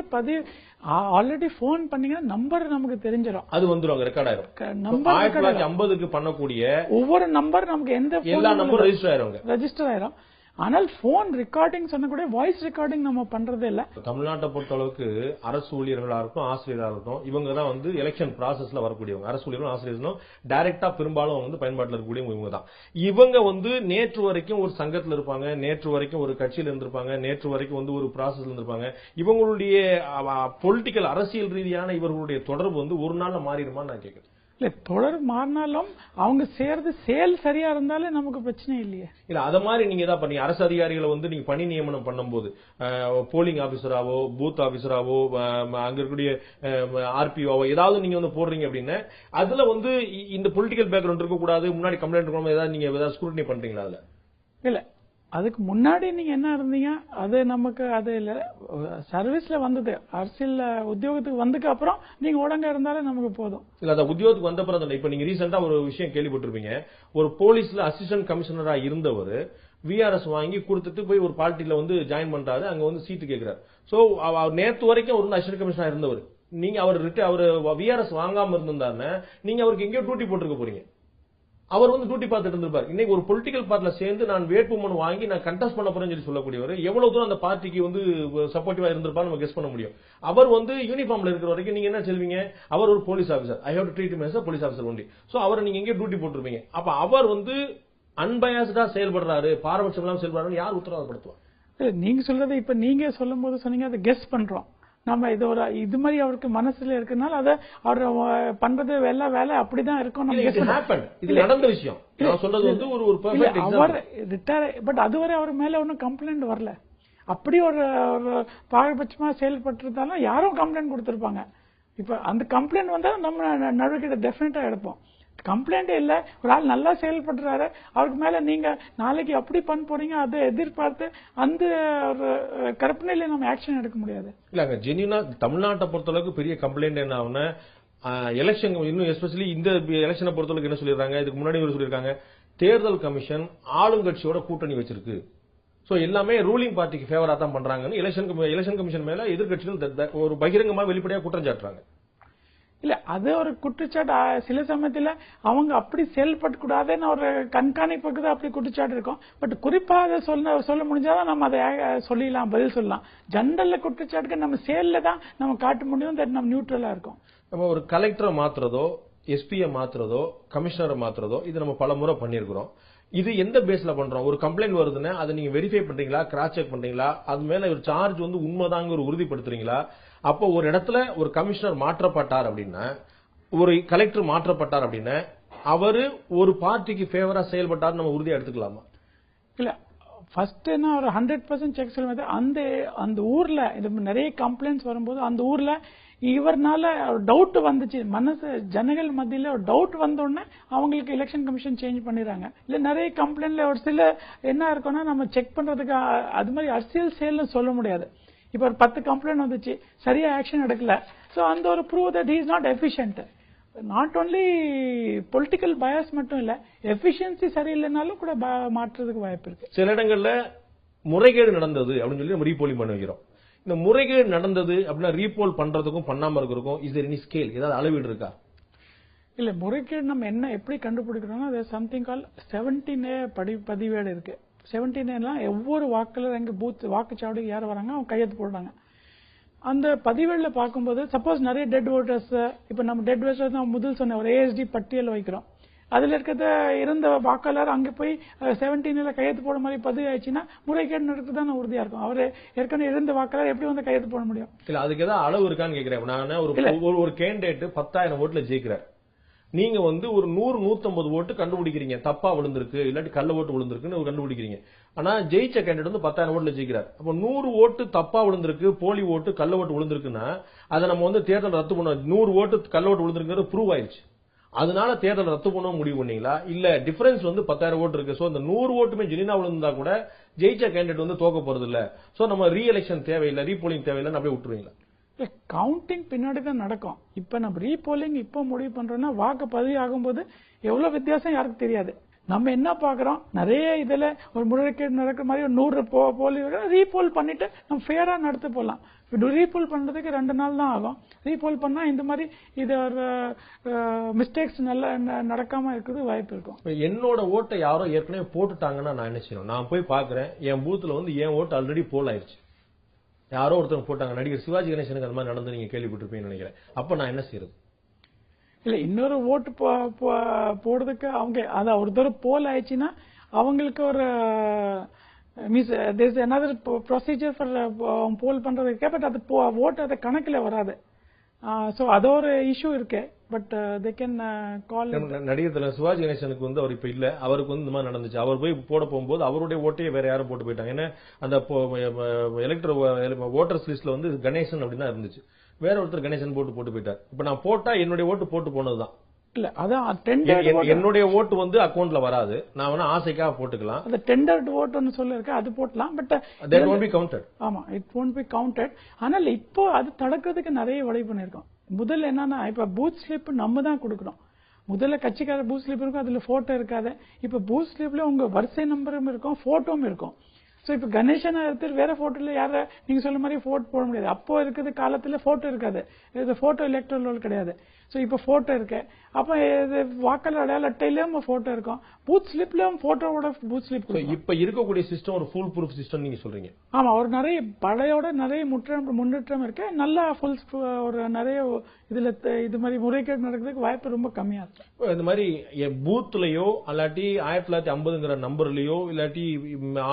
ஆல்ரெடி போன் பண்ணீங்கன்னா நம்பர் நமக்கு தெரிஞ்சிடும், அது வந்துரும், ரெக்கார்ட் ஆயிரும். 1950 பண்ணக்கூடிய ஒவ்வொரு நம்பர் நமக்கு எல்லா நம்பரும் ரெஜிஸ்டர் ஆயிரும். ஆனால் போன் ரெக்கார்டிங் சொன்னக்கூடிய வாய்ஸ் ரெக்கார்டிங் நம்ம பண்றதே இல்ல. தமிழ்நாட்டை பொறுத்த அளவுக்கு அரசு ஊழியர்களா இருக்கட்டும், ஆசிரியர்களா இருக்கட்டும், இவங்க தான் எலெக்ஷன் ப்ராசஸ்ல வரக்கூடியவங்க. அரசு ஊழியர்களும் ஆசிரியர்களும் டைரக்டா பெரும்பாலும் பயன்பாட்டில் இருக்கக்கூடியவங்க இவங்க தான். இவங்க நேற்று வரைக்கும் ஒரு சங்கத்தில் இருப்பாங்க, நேற்று வரைக்கும் ஒரு கட்சியில் இருந்திருப்பாங்க, நேற்று வரைக்கும் ஒரு ப்ராசஸ்ல இருந்திருப்பாங்க. இவங்களுடைய பொலிட்டிக்கல் அரசியல் ரீதியான இவர்களுடைய தொடர்பு ஒரு நாள்ல மாறிடுமான்னு நான் கேட்கிறேன். இல்ல, தொடர் மாறினாலும் அவங்க சேர்ந்து செயல் சரியா இருந்தாலே நமக்கு பிரச்சனை இல்லையே. இல்ல, அத மாதிரி நீங்க ஏதாவது பண்ணி அரசு அதிகாரிகளை நீங்க பணி நியமனம் பண்ணும்போது போலிங் ஆபீசராவோ பூத் ஆபீசராவோ அங்க இருக்கக்கூடிய ஆர்பிஓவோ ஏதாவது நீங்க போடுறீங்க அப்படின்னா அதுல இந்த பொலிட்டிக்கல் பேக்ரவுண்ட் இருக்க கூடாது, முன்னாடி கம்ப்ளைண்ட் இருக்கணும், ஏதாவது நீங்க ஏதாவது ஸ்க்ரூட்டினி பண்றீங்களா? அதுல இல்ல, அதுக்கு முன்னாடி நீங்க என்ன இருந்தீங்க அது நமக்கு அது இல்ல. சர்வீஸ்ல வந்தது அரசியல் உத்தியோகத்துக்கு வந்ததுக்கு அப்புறம் நீங்க ஒழுங்கா இருந்தாலே நமக்கு போதும். இல்ல, அத உத்தியோகத்துக்கு வந்த அப்புறம் இப்ப நீங்க ரீசெண்டா ஒரு விஷயம் கேள்விப்பட்டிருப்பீங்க. ஒரு போலீஸ்ல அசிஸ்டன்ட் கமிஷனரா இருந்தவர் விஆர்எஸ் வாங்கி கொடுத்துட்டு போய் ஒரு பார்ட்டில ஜாயின் பண்றாரு, அங்க சீட்டு கேட்கிறாரு. சோ நேத்து வரைக்கும் ஒரு அசிஸ்டன்ட் கமிஷனரா இருந்தவர், நீங்க அவர் விஆர்எஸ் வாங்காம இருந்திருந்தாருன்னா நீங்க அவருக்கு எங்கேயோ டியூட்டி போட்டுருக்க போறீங்க. அவர் டியூட்டி பார்த்துட்டு இருந்திருப்பார். இன்னைக்கு ஒரு பொலிட்டிக்கல் பார்ட்டில சேர்ந்து நான் வேட்புமனு வாங்கி நான் கண்டெஸ்ட் பண்ண போறேன்னு சொல்லக்கூடியவர் எவ்வளவு தூரம் அந்த பார்ட்டிக்கு சப்போர்ட்டிவா இருந்திருப்பாரு நம்ம கெஸ் பண்ண முடியும். அவர் யூனிஃபார்ம்ல இருக்கிற வரைக்கும் நீங்க என்ன சொல்வீங்க, அவர் ஒரு police officer, I have to treat him as a police officer only. So அவரை நீங்க எங்கே டியூட்டி போட்டுருப்பீங்க. அப்ப அவர் அன்பயாஸ்டா செயல்படுறாரு, பாரபட்சம் இல்லாம செயல்படுறாரு, யார் உத்தரவாதப்படுத்துவா? நீங்க சொல்றது இப்ப நீங்க சொல்லும் போது சொன்னீங்க, அதை கெஸ் பண்றோம் நம்ம. இது மாதிரி அவருக்கு மனசுல இருக்குனால அத அவர் பண்றது வேலை அப்படிதான் இருக்கும். இது நடந்த விஷயம். நான் சொல்றது ஒரு பெர்ஃபெக்ட் எக்ஸாம்பிள். அவர் ரிட்டையர், பட் அதுவரை அவர் மேல ஒன்னும் கம்ப்ளைண்ட் வரல. அப்படி ஒரு பாரபட்சமா செயல்பட்டிருந்தாலும் யாரும் கம்ப்ளைண்ட் கொடுத்திருப்பாங்க. இப்ப அந்த கம்ப்ளைண்ட் வந்தா நம்ம நடவடிக்கை டெஃபினட்டா எடுப்போம். கம்ப்ளைண்ட் இல்ல, ஒரு ஆள் நல்லா செயல்படுறாரு, அவருக்கு மேல நீங்க நாளைக்கு அப்படி பண்ண போறீங்க அதை எதிர்பார்த்து அந்த ஒரு கற்பனையில நம்ம ஆக்ஷன் எடுக்க முடியாது. இல்ல, ஜென்யூனா தமிழ்நாட்டை பொறுத்தளவுக்கு பெரிய கம்ப்ளைண்ட் என்ன ஆகுனா எலெக்ஷன், இன்னும் எஸ்பெஷலி இந்த எலெக்ஷனை பொறுத்தளவுக்கு என்ன சொல்லிருக்காங்க, இதுக்கு முன்னாடி சொல்லிருக்காங்க, தேர்தல் கமிஷன் ஆளுங்கட்சியோட கூட்டணி வச்சிருக்கு. சோ எல்லாமே ரூலிங் பார்ட்டிக்கு ஃபேவரா தான் பண்றாங்கன்னு எலெக்ஷன் கமிஷன் மேல எதிர்கட்சிகள் ஒரு பகிரங்கமா வெளிப்படையா குற்றம் சாட்டுறாங்க. இல்ல, அது ஒரு குற்றச்சாட்டு. சில சமயத்துல அவங்க அப்படி செயல்பட கூடாதுன்னு ஒரு கண்காணிப்புக்கு தான் அப்படி குற்றச்சாட்டு இருக்கும். பட் குறிப்பா அதை சொல்ல முடிஞ்சாதான் நம்ம அதை சொல்லிடலாம், பதில் சொல்லலாம். ஜெனரல்ல குற்றச்சாட்டுக்கு நம்ம செயல்ல தான் நம்ம காட்ட முடியும், நம்ம நியூட்ரலா இருக்கும். நம்ம ஒரு கலெக்டரை மாத்துறதோ, எஸ்பியை மாத்துறதோ, கமிஷனரை மாத்துறதோ இது நம்ம பல முறை பண்ணிருக்கிறோம். இது எந்த பேஸ்ல பண்றோம்? ஒரு கம்ப்ளைண்ட் வருதுன்னா அதை நீங்க வெரிஃபை பண்றீங்களா, கிராஸ் செக் பண்றீங்களா, அது மேல ஒரு சார்ஜ் உண்மைதாங்க ஒரு உறுதிப்படுத்துறீங்களா? அப்போ ஒரு இடத்துல ஒரு கமிஷனர் மாற்றப்பட்டார் அப்படின்னா, ஒரு கலெக்டர் மாற்றப்பட்டார் அப்படின்னா அவரு ஒரு பார்ட்டிக்கு ஃபேவரா செயல்பட்டார் நம்ம உறுதியா எடுத்துக்கலாமா? இல்ல, ஃபர்ஸ்ட் என்ன ஒரு 100% செக் சொல்லுவது, அந்த ஊர்ல இது நிறைய கம்ப்ளைண்ட்ஸ் வரும்போது அந்த ஊர்ல இவர்னால டவுட் வந்துச்சு, மனசு ஜனங்கள் மத்தியில ஒரு டவுட் வந்தோடனே அவங்களுக்கு எலெக்ஷன் கமிஷன் சேஞ்ச் பண்ணிடுறாங்க. இல்ல நிறைய கம்ப்ளைண்ட்ல ஒரு சில என்ன இருக்கும்னா நம்ம செக் பண்றதுக்கு அது மாதிரி அரசியல் செயல்னு சொல்ல முடியாது. இப்ப ஒரு 10 கம்ப்ளைண்ட் வந்துச்சு, சரியா ஆக்ஷன் எடுக்கல. சோ அந்த ஒரு prove that he is not efficient. Not only political bias மட்டும் இல்ல, எஃபிஷியன்சி சரியில்லைனாலும் கூட மாற்றுறதுக்கு வாய்ப்பு இருக்கு. சில இடங்கள்ல முறைகேடு நடந்தது அப்படின்னு சொல்லி நம்ம ரீபோலிங் பண்ண வைக்கிறோம். இந்த முறைகேடு நடந்தது அப்படின்னா ரீபோல் பண்றதுக்கும் பண்ணாம இருக்கிறதுக்கும் இஸ் தேர் எனி ஸ்கேல், ஏதாவது அளவீடு இருக்கா? இல்ல, முறைகேடு நம்ம என்ன எப்படி கண்டுபிடிக்கிறோம்னா சம்திங் கால் 17A பதிவேடு இருக்கு. 17A ஒவ்வொரு வாக்காளர் எங்க பூத் வாக்குச்சாவடி யார் வராங்க அவங்க கையெழுத்து போடுறாங்க. அந்த பதிவேடுல பார்க்கும்போது சப்போஸ் நிறைய டெட் ஓட்டர்ஸ், இப்ப நம்ம டெட் ஓட்டர்ஸ் நம்ம முதல் சொன்ன ஒரு ASD பட்டியல் வைக்கிறோம். அதுல இருக்கிறத இருந்த வாக்காளர் அங்க போய் 17A கையெழுத்து போட மாதிரி பதிவு ஆயிடுச்சுன்னா முறைகேடு நடக்குதான் உறுதியா இருக்கும். அவரு ஏற்கனவே இருந்த வாக்காளர் எப்படி வந்து கையெழுத்து போட முடியும்? இல்ல, அதுக்கு ஏதாவது அளவு இருக்கான்னு கேக்குறேன். நான் ஒரு கேண்டிடேட் 10,000 ஓட்டுல ஜெயிக்கிறார். நீங்க வந்து ஒரு 100-150 ஓட்டு கண்டுபிடிக்கிறீங்க, தப்பா விழுந்திருக்கு இல்லாட்டி கள்ள ஓட்டு விழுந்திருக்குன்னு கண்டுபிடிக்கிறீங்க. ஆனா ஜெயிச்ச கேண்டிடேட் வந்து 10,000 ஓட்டுல ஜெயிக்கிறார். அப்ப 100 ஓட்டு தப்பா விழுந்திருக்கு, போலி ஓட்டு, கள்ள ஓட்டு விழுந்திருக்குன்னா அதை நம்ம வந்து தேர்தல் ரத்து பண்ண 100 ஓட்டு கள்ள ஓட்டு விழுந்திருக்கிறது ப்ரூவ் ஆயிடுச்சு. அதனால தேர்தல் ரத்து பண்ண முடிவு பண்ணீங்களா? இல்ல டிஃபரன்ஸ் வந்து 10,000 ஓட்டு இருக்கு, சோ இந்த 100 ஓட்டுமே ஜெலினா விழுந்தா கூட ஜெயிச்ச கேண்டிடேட் வந்து தோக்க போறது இல்ல, சோ நம்ம ரீ எலெக்ஷன் தேவையில்லை, ரீபோலிங் தேவையில்லை அப்படியே விட்டுருவீங்களா? கவுண்டிங் பின்னாடி தான் நடக்கும். இப்ப நம்ம ரீபோலிங் இப்ப முடிவு பண்றோம்னா வாக்கு பதிவு ஆகும்போது எவ்வளவு வித்தியாசம் யாருக்கு தெரியாது. நம்ம என்ன பாக்குறோம், நிறைய இதுல ஒரு முறைகேடு நடக்கிற மாதிரி ஒரு 100 போலி ரீபோல் பண்ணிட்டு நம்ம ஃபேரா நடத்த போலாம். ரீபோல் பண்றதுக்கு 2 நாள் தான் ஆகும். ரீபோல் பண்ணா இந்த மாதிரி இது ஒரு மிஸ்டேக்ஸ் நல்லா நடக்காம இருக்கிறது வாய்ப்பு இருக்கும். என்னோட ஓட்டை யாரோ ஏற்கனவே போட்டுட்டாங்கன்னா நான் என்ன செய்யணும்? நான் போய் பாக்குறேன், என் பூத்துல வந்து என் ஓட்டு ஆல்ரெடி போல் ஆயிடுச்சு, யாரோ ஒருத்தர் போட்டாங்க. நடிகர் சிவாஜி கணேசனுக்கு அந்த மாதிரி நடந்து நீங்க கேள்விப்பட்டிருப்பீங்கன்னு நினைக்கிறேன். அப்ப நான் என்ன செய்யறது? இல்ல, இன்னொரு ஓட்டு போடுறதுக்கு அவங்க அத ஒரு தடவை போல் ஆயிடுச்சுன்னா அவங்களுக்கு ஒரு means there is another procedure for poll பண்றதுக்கு. பட் அது ஓட்டு அது கணக்குல வராது. சோ அது ஒரு இஷ்யூ இருக்கு. But they can call. நடிகர் சிவாஜி கணேசனுக்கு வந்து அவர் இப்ப இல்ல, அவருக்கு வந்து இந்த மாதிரி நடந்துச்சு. அவர் போய் போட போகும்போது அவருடைய ஓட்டையே வேற யாரும் போட்டு போயிட்டாங்க. ஏன்னா அந்த ஓட்டர்ஸ் லிஸ்ட்ல வந்து கணேசன் அப்படின்னு இருந்துச்சு, வேற ஒருத்தர் கணேசன் போட்டு போயிட்டார். இப்ப நான் போட்டா என்னுடைய ஓட்டு போட்டு போனதுதான். இல்ல, அதான் என்னுடைய ஓட்டு வந்து அக்கவுண்ட்ல வராது, நான் வேணா ஆசைக்காக போட்டுக்கலாம். அந்த டெண்டர்ட் ஓட்டுன்னு சொல்லிருக்க அது போட்டலாம். But that won't be counted. ஆமா, இட் won't be counted. ஆனால் இப்போ அது தடுக்கிறதுக்கு நிறைய வழி பண்ணிருக்கோம். முதல்ல என்னன்னா, இப்ப பூத் ஸ்லிப் நம்ம தான் கொடுக்கணும். முதல்ல கட்சிக்கார பூத் ஸ்லிப் இருக்கும், அதுல போட்டோ இருக்காது. இப்ப பூத் ஸ்லிப்ல உங்க வரிசை நம்பரும் இருக்கும், போட்டோவும் இருக்கும். சோ இப்ப கணேசன் எடுத்து வேற போட்டோல யார நீங்க சொல்ல மாதிரி போட்டோ போட முடியாது. அப்போ இருக்கிற காலத்துல போட்டோ இருக்காது, இது போட்டோ எலக்ட்ரல் ரோல் கிடையாது. சோ இப்ப போட்டோ இருக்கு. அப்ப வாக்காளர் அடையாள அட்டையிலும் போட்டோ இருக்கும், பூத் ஸ்லிப்லயும் போட்டோவோட பூத் ஸ்லிப். இப்ப இருக்கக்கூடிய சிஸ்டம் ஒரு ஃபுல் ப்ரூஃப் சிஸ்டம் நீங்க சொல்றீங்க. ஆமா, ஒரு நிறைய படையோட நிறைய முன்னேற்றம் இருக்கு. நல்லா ஃபுல் ஒரு நிறைய இதுல இது மாதிரி முறைகேடு நடக்கிறதுக்கு வாய்ப்பு ரொம்ப கம்மியா இருக்கு. இந்த மாதிரி பூத்லயோ இல்லாட்டி 1950ங்கிற நம்பர்லயோ இல்லாட்டி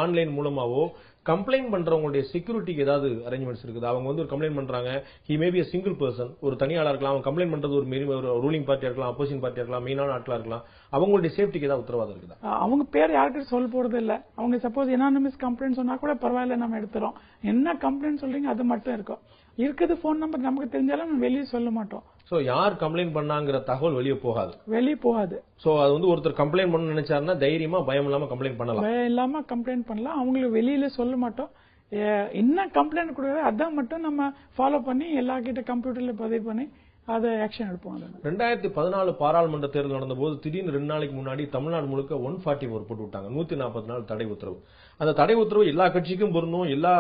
ஆன்லைன் மூலமாவோ கம்ப்ளைண்ட் பண்றவங்களுடைய செக்யூரிட்டிக்கு ஏதாவது அரேஞ்ச்மெண்ட்ஸ் இருக்குது? அவங்க வந்து ஒரு கம்ப்ளைண்ட் பண்றாங்க, he may be a single person, ஒரு தனியாளா இருக்கலாம், அவங்க கம்ப்ளைண்ட் பண்றது ஒரு ரூலிங் பார்ட்டியா இருக்கலாம், அப்போசிஷன் பார்ட்டியா இருக்கலாம், மெயினான ஆட்களா இருக்கலாம். அவங்களுடைய சேஃப்டிக்கு ஏதாவது உத்தரவாதம் இருக்குதா? அவங்க பேர் யாருக்கிட்ட சொல்ல போறது இல்ல. அவங்க சப்போஸ் எனானிமஸ் கம்ப்ளைண்ட் சொன்னா கூட பரவாயில்ல, நம்ம எடுத்துறோம். என்ன கம்ப்ளைண்ட் சொல்றீங்க அது மட்டும் இருக்கும். இருக்குது போன் நம்பர் நமக்கு தெரிஞ்சாலும் நம்ம வெளியே சொல்ல மாட்டோம். சோ யார் கம்ப்ளைண்ட் பண்ணாங்கிற தகவல் வெளியே போகாது. சோ அது வந்து ஒருத்தர் கம்ப்ளைண்ட் பண்ண நினைச்சாருன்னா தைரியமா பயம் இல்லாம கம்ப்ளைண்ட் பண்ணலாம். பயம் இல்லாம கம்ப்ளைண்ட் பண்ணலாம். அவங்களுக்கு வெளியில சொல்ல மாட்டோம். என்ன கம்ப்ளைண்ட் கொடுக்குறது அதான் மட்டும் நம்ம ஃபாலோ பண்ணி எல்லா கிட்ட கம்ப்யூட்டர்ல பதிவு பண்ணி அதை ஆக்ஷன் எடுப்போம். 2014 பாராளுமன்ற தேர்தல் நடந்த போது திடீர்னு 2 நாளைக்கு முன்னாடி தமிழ்நாடு முழுக்க 144 போட்டு விட்டாங்க, 140 நாள் தடை உத்தரவு. அந்த தடை உத்தரவு எல்லா கட்சிக்கும் பொருந்தும், எல்லா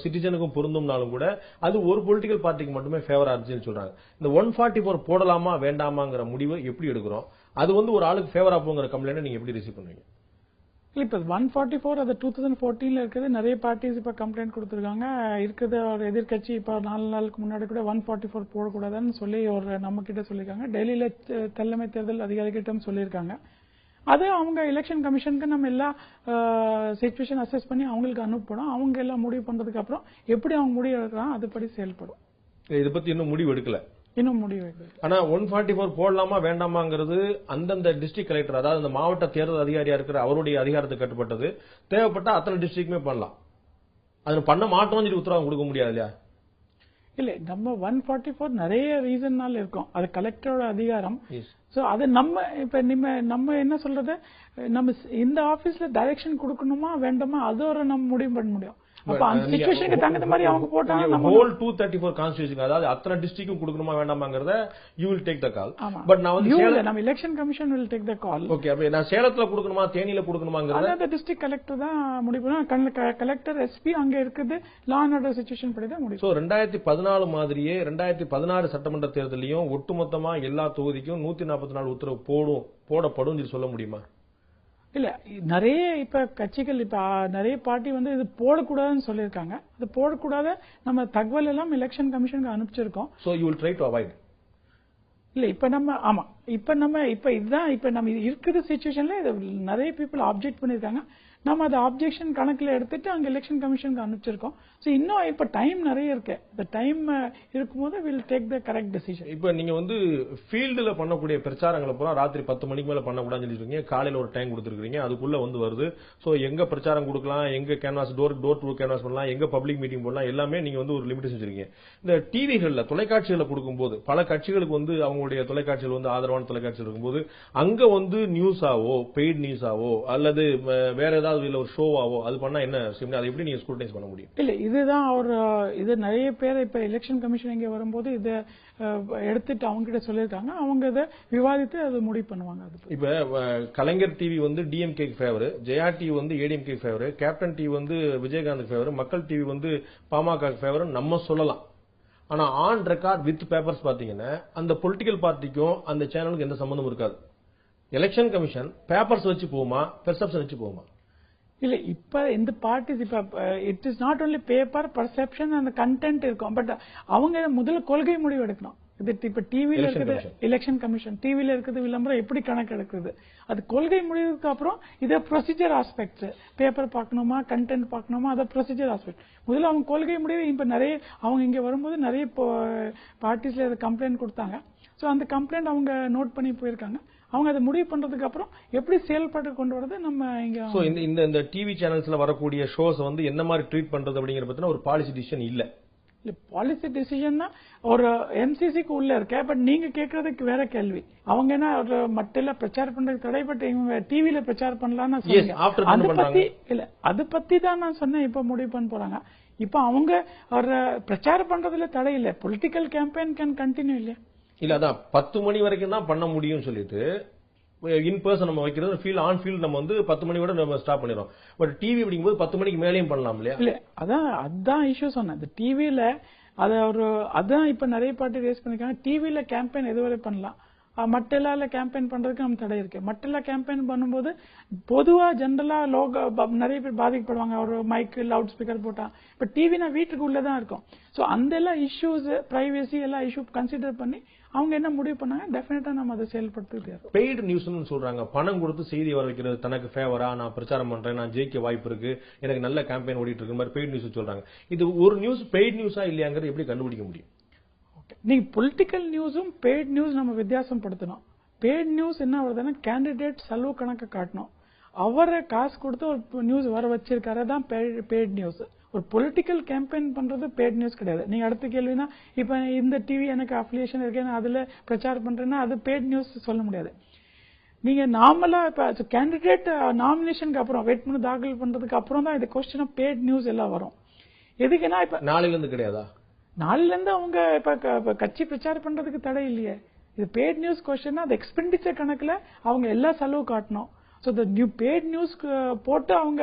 சிட்டிசனுக்கும் பொருந்தும்னாலும் கூட அது ஒரு பொலிட்டிக்கல் பார்ட்டிக்கு மட்டுமே ஃபேவரா இருந்துச்சுன்னு சொல்றாங்க. இந்த 144 போடலாமா வேண்டாமாங்கிற முடிவை எப்படி எடுக்கிறோம்? அது வந்து ஒரு ஆளுக்கு ஃபேவரா போங்கிற கம்ப்ளைண்ட் நீங்க எப்படி ரிசீவ் பண்ணுவீங்க? இப்ப 144 அது 2014ல இருக்குது. நிறைய பார்ட்டிஸ் இப்ப கம்ப்ளைண்ட் கொடுத்திருக்காங்க. இருக்குது ஒரு எதிர்கட்சி இப்ப 4 நாளுக்கு முன்னாடி கூட 144 போடக்கூடாதுன்னு சொல்லி ஒரு நம்ம கிட்ட சொல்லிருக்காங்க. டெல்லியில தலைமை தேர்தல் அதிகாரிகிட்ட சொல்லியிருக்காங்க. அது அவங்க எலெக்ஷன் கமிஷனுக்கு நம்ம எல்லா சிச்சுவேஷன் அசஸ் பண்ணி அவங்களுக்கு அனுப்பணும். அவங்க எல்லாம் முடிவு பண்றதுக்கு அப்புறம் எப்படி அவங்க முடிவு எடுக்கிறாங்க அதுபடி செயல்படும். இதை பத்தி இன்னும் முடிவு எடுக்கல. இன்னும் முடிவு. ஆனா 144 போடலாமா வேண்டாமாங்கிறது அந்தந்த டிஸ்ட்ரிக்ட் கலெக்டர், அதாவது அந்த மாவட்ட தேர்தல் அதிகாரியா இருக்கிற அவருடைய அதிகாரத்துக்கு கட்டுப்பட்டது. தேவைப்பட்ட அத்தனை டிஸ்ட்ரிக்ட்மே பண்ணலாம். அது பண்ண மாட்டோம்னு சொல்லி உத்தரவு கொடுக்க முடியாது இல்லையா? இல்ல, நம்ம 144 நிறைய ரீசன்னால இருக்கும். அது கலெக்டரோட அதிகாரம். சோ அது நம்ம இப்ப நம்ம என்ன சொல்றது, நம்ம இந்த ஆபீஸ்ல டைரக்ஷன் கொடுக்கணுமா வேண்டாமா அது ஒரு நம்ம முடிவு பண்ண முடியும். அப்ப அந்த சிச்சுவேஷனுக்கு தகுந்த மாதிரி அவங்க போட்டாங்க. நம்ம ஹோல் 234 கான்ஸ்டிடியூஷன், அதாவது அத்தனை டிஸ்ட்ரிக்டும் கொடுக்கணுமா வேண்டாமாங்கறத you will take the call. But நான் வந்து நம்ம election commission will take the call. Okay, அப்ப நான் சேலத்துல கொடுக்கணுமா தேனியில கொடுக்கணுமாங்கறத அந்த டிஸ்ட்ரிக்ட் கலெக்டர் தான் முடிவு பண்ணுவாங்க. கலெக்டர் எஸ்பி அங்க இருக்குது, லா அண்ட் ஆர்டர் சிச்சுவேஷன் படி தான் முடிவு. சோ 2014 மாதிரியே 2016 சட்டமன்ற தேர்தலையும் ஒட்டுமொத்தமா எல்லா தொகுதிக்கும் 144 உத்தரவு போடப்படும் சொல்ல முடியுமா? இல்ல, நிறைய இப்ப கட்சிகள் இப்ப நிறைய பார்ட்டி வந்து இது போடக்கூடாதுன்னு சொல்லியிருக்காங்க. அது போடக்கூடாத நம்ம தகவல் எல்லாம் எலெக்ஷன் கமிஷனுக்கு அனுப்பிச்சிருக்கோம். So you will try to avoid. இல்ல இப்ப நம்ம ஆமா இப்ப இதுதான் இப்ப நம்ம இருக்கிற சிச்சுவேஷன்ல நிறைய பீப்புள் ஆப்ஜெக்ட் பண்ணிருக்காங்க. நம்ம அதை ஆப்ஜெக்ஷன் கணக்குல எடுத்துட்டு அங்க எலெக்ஷன் கமிஷனுக்கு அனுப்பிச்சிருக்கோம். சோ இன்னும் இப்ப டைம் நிறைய இருக்கு. இந்த டைம் இருக்கும்போது will take the correct decision. இப்ப நீங்க வந்து ஃபீல்டுல பண்ணக்கூடிய பிரச்சாரங்களை பூரா ராத்திரி 10 மணிக்கு மேல பண்ணக்கூடாதுன்னு சொல்லிருக்கீங்க. காலையில ஒரு டைம் கொடுத்துருக்கீங்க, அதுக்குள்ள வந்து வருது. சோ எங்க பிரச்சாரம் கொடுக்கலாம், எங்க கேன்வாஸ் டோர் டு கேன்வாஸ் பண்ணலாம், எங்க பப்ளிக் மீட்டிங் போடலாம், எல்லாமே நீங்க வந்து ஒரு லிமிட் செஞ்சிருக்கீங்க. இந்த டிவிகள்ல தொலைக்காட்சிகளை கொடுக்கும்போது பல கட்சிகளுக்கு வந்து அவங்களுடைய தொலைக்காட்சிகள் வந்து ஆதரவான தொலைக்காட்சிகள் இருக்கும்போது அங்க வந்து நியூஸாவோ பெய்ட் நியூஸாவோ அல்லது வேற ஏதாவது ஒரு ஷோவாவோ அது பண்ணா என்ன அதை எப்படி நீங்க ஸ்க்ரூட்டனைஸ் பண்ண முடியும்? இல்ல இதுதான் இது நிறைய பேர் இப்ப எலெக்ஷன் கமிஷன் இங்க வரும்போது இதை எடுத்துட்டு அவங்க கிட்ட சொல்லிருக்காங்க. அவங்க இதை விவாதித்து அதை முடிவு பண்ணுவாங்க. இப்ப கலைஞர் டிவி வந்து டிஎம்கே ஃபேவர், ஜெயா டிவி வந்து ஏடிஎம்கே ஃபேவர், கேப்டன் டிவி வந்து விஜயகாந்த் ஃபேவர், மக்கள் டிவி வந்து பாமக ஃபேவர் நம்ம சொல்லலாம். ஆனா ஆன் ரெக்கார்ட் வித் பேப்பர்ஸ் பாத்தீங்கன்னா அந்த பொலிட்டிக்கல் பார்ட்டிக்கும் அந்த சேனலுக்கு எந்த சம்பந்தமும் இருக்காது. எலெக்ஷன் கமிஷன் பேப்பர்ஸ் வச்சு போகுமா, பெர்செப்ஷன் வச்சு போகுமா? இல்ல இப்ப இந்த பார்ட்டிஸ் இப்ப it is not only paper, perception அந்த கண்டென்ட் இருக்கும். பட் அவங்க முதல்ல கொள்கை முடிவு எடுக்கணும். இது இப்ப டிவில இருக்குது எலெக்ஷன் கமிஷன், டிவில இருக்குது விளம்பரம் எப்படி கணக்கு எடுக்குது, அது கொள்கை முடிவுக்கு அப்புறம் இதை ப்ரொசீஜர் ஆஸ்பெக்ட்ஸ், பேப்பர் பார்க்கணுமா கண்டென்ட் பார்க்கணுமா, அதை ப்ரொசீஜர் ஆஸ்பெக்ட். முதல்ல அவங்க கொள்கை முடிவு இப்ப நிறைய அவங்க இங்க வரும்போது நிறைய பார்ட்டிஸ்ல இதை கம்ப்ளைண்ட் கொடுத்தாங்க. சோ அந்த கம்ப்ளைண்ட் அவங்க நோட் பண்ணி போயிருக்காங்க. அவங்க அதை முடிவு பண்றதுக்கு அப்புறம் எப்படி செயல்பாடு கொண்டு வரது நம்ம இங்க இந்த டிவி சேனல்ஸ்ல வரக்கூடிய ஷோஸ் வந்து என்ன மாதிரி ட்ரீட் பண்றது அப்படிங்கிற பத்தின ஒரு பாலிசி டிசிஷன் இல்ல. பாலிசி டிசிஷன்னா ஒரு எம்சிசிக்கு உள்ள இருக்க. பட் நீங்க கேட்கறதுக்கு வேற கேள்வி. அவங்க என்ன ஒரு மட்டில பிரச்சாரம் பண்றதுக்கு தடை, பட் இவங்க டிவில பிரச்சாரம் பண்ணலாம்னு அது பத்தி தான் நான் சொன்னேன். இப்ப முடிவு பண்ண போறாங்க. இப்ப அவங்க ஒரு பிரச்சாரம் பண்றதுல தடை இல்ல. பொலிட்டிக்கல் கேம்பெயின் கேன் கண்டினியூ இல்லையா? இல்ல அதான் 10 மணி வரைக்கும் தான் பண்ண முடியும் சொல்லிட்டு இன் பர்சன் நம்ம வைக்கிறது ஃபீல்ட் ஆன் ஃபீல்ட் நம்ம வந்து 10 மணி கூட நம்ம ஸ்டாப் பண்ணிடுறோம். பட் டிவி அப்படிங்கும்போது 10 மணிக்கு மேலேயும் பண்ணலாம் இல்லையா? இல்ல அதான் இஷ்யூ சொன்னேன். இந்த டிவில அதான் இப்ப நிறைய பார்ட்டி ரேஸ் பண்ணிருக்காங்க. டிவில கேம்பெயின் எதுவரை பண்ணலாம், மட்டெல்லால கேம்பெயின் பண்றதுக்கு நம்ம தடை இருக்கு. மட்டெல்லா கேம்பெயின் பண்ணும்போது பொதுவா ஜெனரலா நிறைய பேர் பாதிக்கப்படுவாங்க. ஒரு மைக் லவுட் ஸ்பீக்கர் போட்டா. இப்ப டிவினா வீட்டுக்கு உள்ளதான் இருக்கும். சோ அந்த எல்லாம் இஷ்யூஸ், பிரைவசி எல்லாம் இஷ்யூ கன்சிடர் பண்ணி அவங்க என்ன முடிவு பண்ணாங்க, டெஃபினட்டா நம்ம அதை செயல்படுத்திட்டு. பெய்டு நியூஸ்னு சொல்றாங்க, பணம் கொடுத்து செய்தி வர வைக்கிறது, தனக்கு ஃபேவரா நான் பிரச்சாரம் பண்றேன், நான் ஜெயிக்க வாய்ப்பு இருக்கு, எனக்கு நல்ல கேம்பெயின் ஓடிட்டு இருக்கு மாதிரி பெய்டு நியூஸ் சொல்றாங்க. இது ஒரு நியூஸ் பெய்டு நியூஸா இல்லையாங்கிறது எப்படி கண்டுபிடிக்க முடியும்? நீங்க பொலிட்டிக்கல் நியூஸும் பெய்ட் நியூஸ் நம்ம வித்தியாசம் படுத்தணும். பெய்ட் நியூஸ் என்ன வருதுன்னா கேண்டிடேட் செலவு கணக்கு காட்டணும். அவரை காசு கொடுத்து ஒரு நியூஸ் வர வச்சிருக்காரு தான் பெய்ட் நியூஸ். ஒரு பொலிட்டிக்கல் கேம்பெயின் பண்றது பெய்ட் நியூஸ் கிடையாது. நீங்க அடுத்த கேள்வினா இப்ப இந்த டிவி எனக்கு அஃபிலியேஷன் இருக்கு, அதுல பிரச்சாரம் பண்றேன்னா அது பெய்ட் நியூஸ் சொல்ல முடியாது. நீங்க நார்மலா இப்ப கேண்டிடேட் நாமினேஷனுக்கு அப்புறம் வேட்புமனு தாக்கல் பண்றதுக்கு அப்புறம் தான் இந்த கொஸ்டின் பெய்ட் நியூஸ் எல்லாம் வரும். எதுக்குன்னா இப்ப நாளையில இருந்து கிடையாதா? நாளில இருந்து அவங்க இப்ப கட்சி பிரச்சாரம் பண்றதுக்கு தடை இல்லையே. இது பெய்ட் நியூஸ் கொஸ்டின், அது எக்ஸ்பெண்டிச்சர் கணக்குல அவங்க எல்லா செலவு காட்டணும். சோ நியூ பெய்ட் நியூஸ் போட்டு அவங்க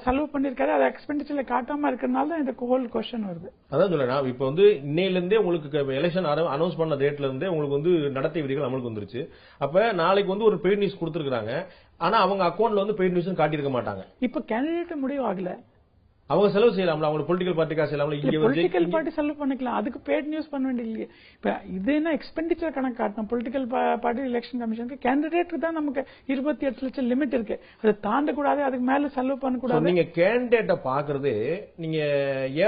செலவு பண்ணிருக்காரு, அது எக்ஸ்பெண்டிச்சர்ல காட்டாம இருக்கிறதுனால தான் இந்த ஹோல் கொஸ்டின் வருது. அதான் சொல்றேன், இப்ப வந்து இன்னையில இருந்தே உங்களுக்கு எலெக்ஷன் அனௌன்ஸ் பண்ண டேட்ல இருந்தே உங்களுக்கு வந்து நடத்தை விதிகள் அமலுக்கு வந்துருச்சு. அப்ப நாளைக்கு வந்து ஒரு பெய்ட் நியூஸ் கொடுத்திருக்காங்க, ஆனா அவங்க அக்கௌண்ட்ல வந்து பெய்ட் நியூஸ் காட்டியிருக்க மாட்டாங்க. இப்ப கேண்டிடேட் முடிவு ஆகல, அவங்க செலவு செய்யலாம்ல, அவங்க பொலிட்டிக்கல் பார்ட்டிக்கா செய்யலாம்ல. இங்க பொலிட்டிக்கல் பார்ட்டி செலவு பண்ணிக்கலாம், அதுக்கு பெய்ட் நியூஸ் பண்ண வேண்டிய. இப்ப இது என்ன எக்ஸ்பெண்டிச்சர் கணக்கு காட்டணும். பொலிட்டிக்கல் பார்ட்டி எலெக்ஷன் கமிஷனுக்கு கேண்டிடேட்டுக்கு தான் நமக்கு 28 லட்சம் லிமிட் இருக்கு, அதை தாண்டக்கூடாது, அதுக்கு மேல செலவு பண்ணக்கூடாது. நீங்க கேண்டிடேட்டை பாக்குறது நீங்க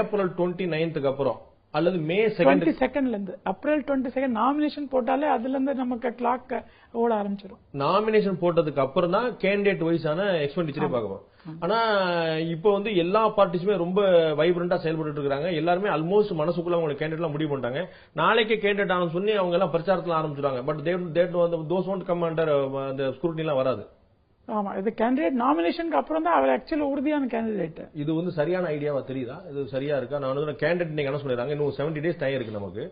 ஏப்ரல் 29க்கு அப்புறம் அல்லது மே 22nd இருந்து ஏப்ரல் 22 நாமினேஷன் போட்டாலே அதுல இருந்து நமக்கு கிளாக் ஓட ஆரம்பிச்சிடும். நாமினேஷன் போட்டதுக்கு அப்புறம் தான் கேண்டிடேட் வைஸான எக்ஸ்பெண்டிச்சரே பார்க்கணும். ஆனா இப்ப வந்து எல்லா பார்ட்டிஸுமே ரொம்ப வைப்ரண்டா செயல்பட்டு இருக்காங்க. எல்லாருமே ஆல்மோஸ்ட் மனசுக்குள்ள அவங்க கேண்டிடேட் எல்லாம் முடிவு பண்ணிட்டாங்க. நாளைக்கே கேண்டிடேட் ஆனு சொல்லி அவங்க எல்லாம் பிரச்சாரத்துல ஆரம்பிச்சிருவாங்க. But those won't come under அந்த ஸ்க்ரூட்டினி எல்லாம் வராது. ஆமா, இது கேண்டிடேட் நாமினேஷனுக்கு அப்புறம் தான் அவர் ஆக்சுவலி உறுதியான கேண்டிடேட். இது வந்து சரியான ஐடியாவா தெரியுதா? இது சரியா இருக்கா? நான் வந்து கேண்டிடேட் நீங்க என்ன சொல்லிடுறாங்க, இன்னும் 70 days டைம் இருக்கு நமக்கு.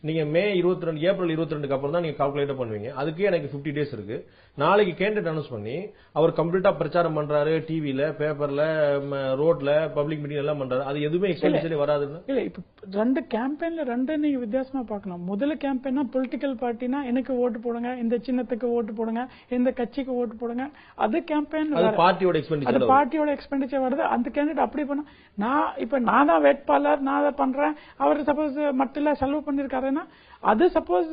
நீங்க மே 22 ஏப்ரல் 22க்கு அப்புறம் தான் நீங்க கால்குலேட் பண்ணுவீங்க. அதுக்கே எனக்கு 50 days இருக்கு. நாளைக்கு கேண்டிடேட் அனௌன்ஸ் பண்ணி அவர் கம்ப்ளீட்டா பிரச்சாரம் பண்றாரு, டிவில, பேப்பர்ல, ரோட்ல, பப்ளிக் மீட்டிங் எல்லாம் பண்றாரு. அது எதுவுமே எக்ஸ்பெண்டிச்சர் வராதுன்னு இல்ல. இப்ப ரெண்டு கேம்பெயின்ல ரெண்டு நீங்க வித்தியாசமா பார்க்கணும். முதல்ல கேம்பெயினா பொலிட்டிக்கல் பார்ட்டினா எனக்கு ஓட்டு போடுங்க, இந்த சின்னத்துக்கு ஓட்டு போடுங்க, இந்த கட்சிக்கு ஓட்டு போடுங்க, அது கேம்பெயின். அது பார்ட்டியோட எக்ஸ்பெண்டிச்சர், அது பார்ட்டியோட எக்ஸ்பெண்டிச்சர் வருது. அந்த கேண்டிடேட் அப்படி பண்ண நான் தான் வேட்பாளர், நான் அதை பண்றேன், அவர் சப்போஸ் மத்தில செலவு பண்ணிருக்காருன்னா அது சப்போஸ்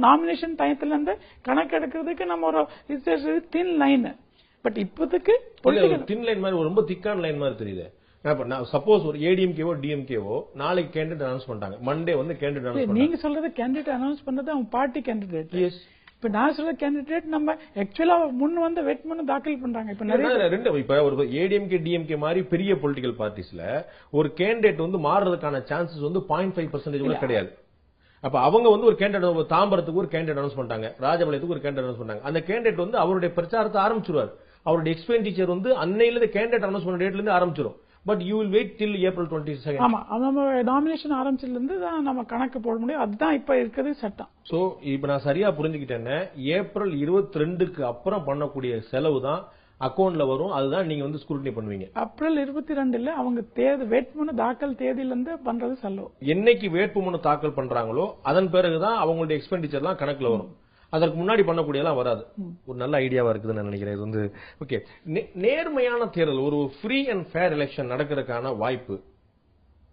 நாமினேஷன் டயத்துல இருந்து கணக்கு எடுக்கிறதுக்கு நம்ம ஒரு தின் லைன். பட் இப்போதைக்கு தின் லைன் மாதிரி ரொம்ப திக்கான லைன் மாதிரி தெரியுது. சப்போஸ் ஒரு ஏடிஎம்கேவோ டிஎம்கேவோ நாளைக்கு கேண்டிடேட் அனௌன்ஸ் பண்ணிட்டாங்க, மண்டே வந்து கேண்டிடேட் அனௌன்ஸ். நீங்க சொல்றது கேண்டிடேட் அனௌன்ஸ் பண்ணது அவங்க பார்ட்டி கேண்டிடேட். இப்ப நான் சொல்ற கேண்டிடேட் நம்ம ஆக்சுவலா முன் வந்து வேட்புமனு தாக்கல் பண்றாங்க. இப்ப நிறைய ரெண்டு இப்ப ஒரு ஏடிஎம்கே டிஎம்கே மாதிரி பெரிய பொலிட்டிக்கல் பார்ட்டிஸ்ல ஒரு கேண்டிடேட் வந்து மாறுறதுக்கான சான்சஸ் வந்து 0.5% கூட கிடையாது. அப்ப அவங்க வந்து ஒரு கேண்டிடேட், தாம்பரத்துக்கு ஒரு கேண்டிடேட் அனௌன்ஸ் பண்ணிட்டாங்க, ராஜபாளையத்துக்கு ஒரு கேண்டிடேட் அனௌன்ஸ் பண்ணாங்க. அந்த கேண்டிடேட் வந்து அவருடைய பிரச்சாரத்தை ஆரம்பிச்சிருவார். அவருடைய எக்ஸ்பெண்டிச்சர் வந்து அன்னையில கேண்டிடேட் அனௌன்ஸ் பண்ண டேட்ல இருந்து ஆரம்பிச்சிடும். But you will wait till April 22. ஆமா, நம்ம நாமினேஷன் ஆரம்பிச்சதுல இருந்து தான் நம்ம கணக்கு போட முடியும். அதுதான் இப்ப இருக்கிறது சட்டம். சோ இப்ப நான் சரியா புரிஞ்சுக்கிட்டேன்னா ஏப்ரல் 22க்கு அப்புறம் பண்ணக்கூடிய செலவு தான் அக்கவுண்ட்ல வரும். அதுதான் நீங்க வந்து ஸ்க்ரூட்டினி பண்ணுவீங்க. ஏப்ரல் 22ல அவங்க வேட்புமனு தாக்கல் தேதியில இருந்து பண்றது செலவு. என்னைக்கு வேட்புமனு தாக்கல் பண்றாங்களோ அதன் பிறகுதான் அவங்களுடைய எக்ஸ்பெண்டிச்சர் எல்லாம் கணக்குல வரும். அதற்கு முன்னாடி பண்ணக்கூடியதெல்லாம் வராது. ஒரு நல்ல ஐடியாவா இருக்குதுன்னு நான் நினைக்கிறேன். இது வந்து ஓகே. நேர்மையான தேர்தல், ஒரு ஃப்ரீ அண்ட் ஃபேர் எலெக்ஷன் நடக்கிறதுக்கான வாய்ப்பு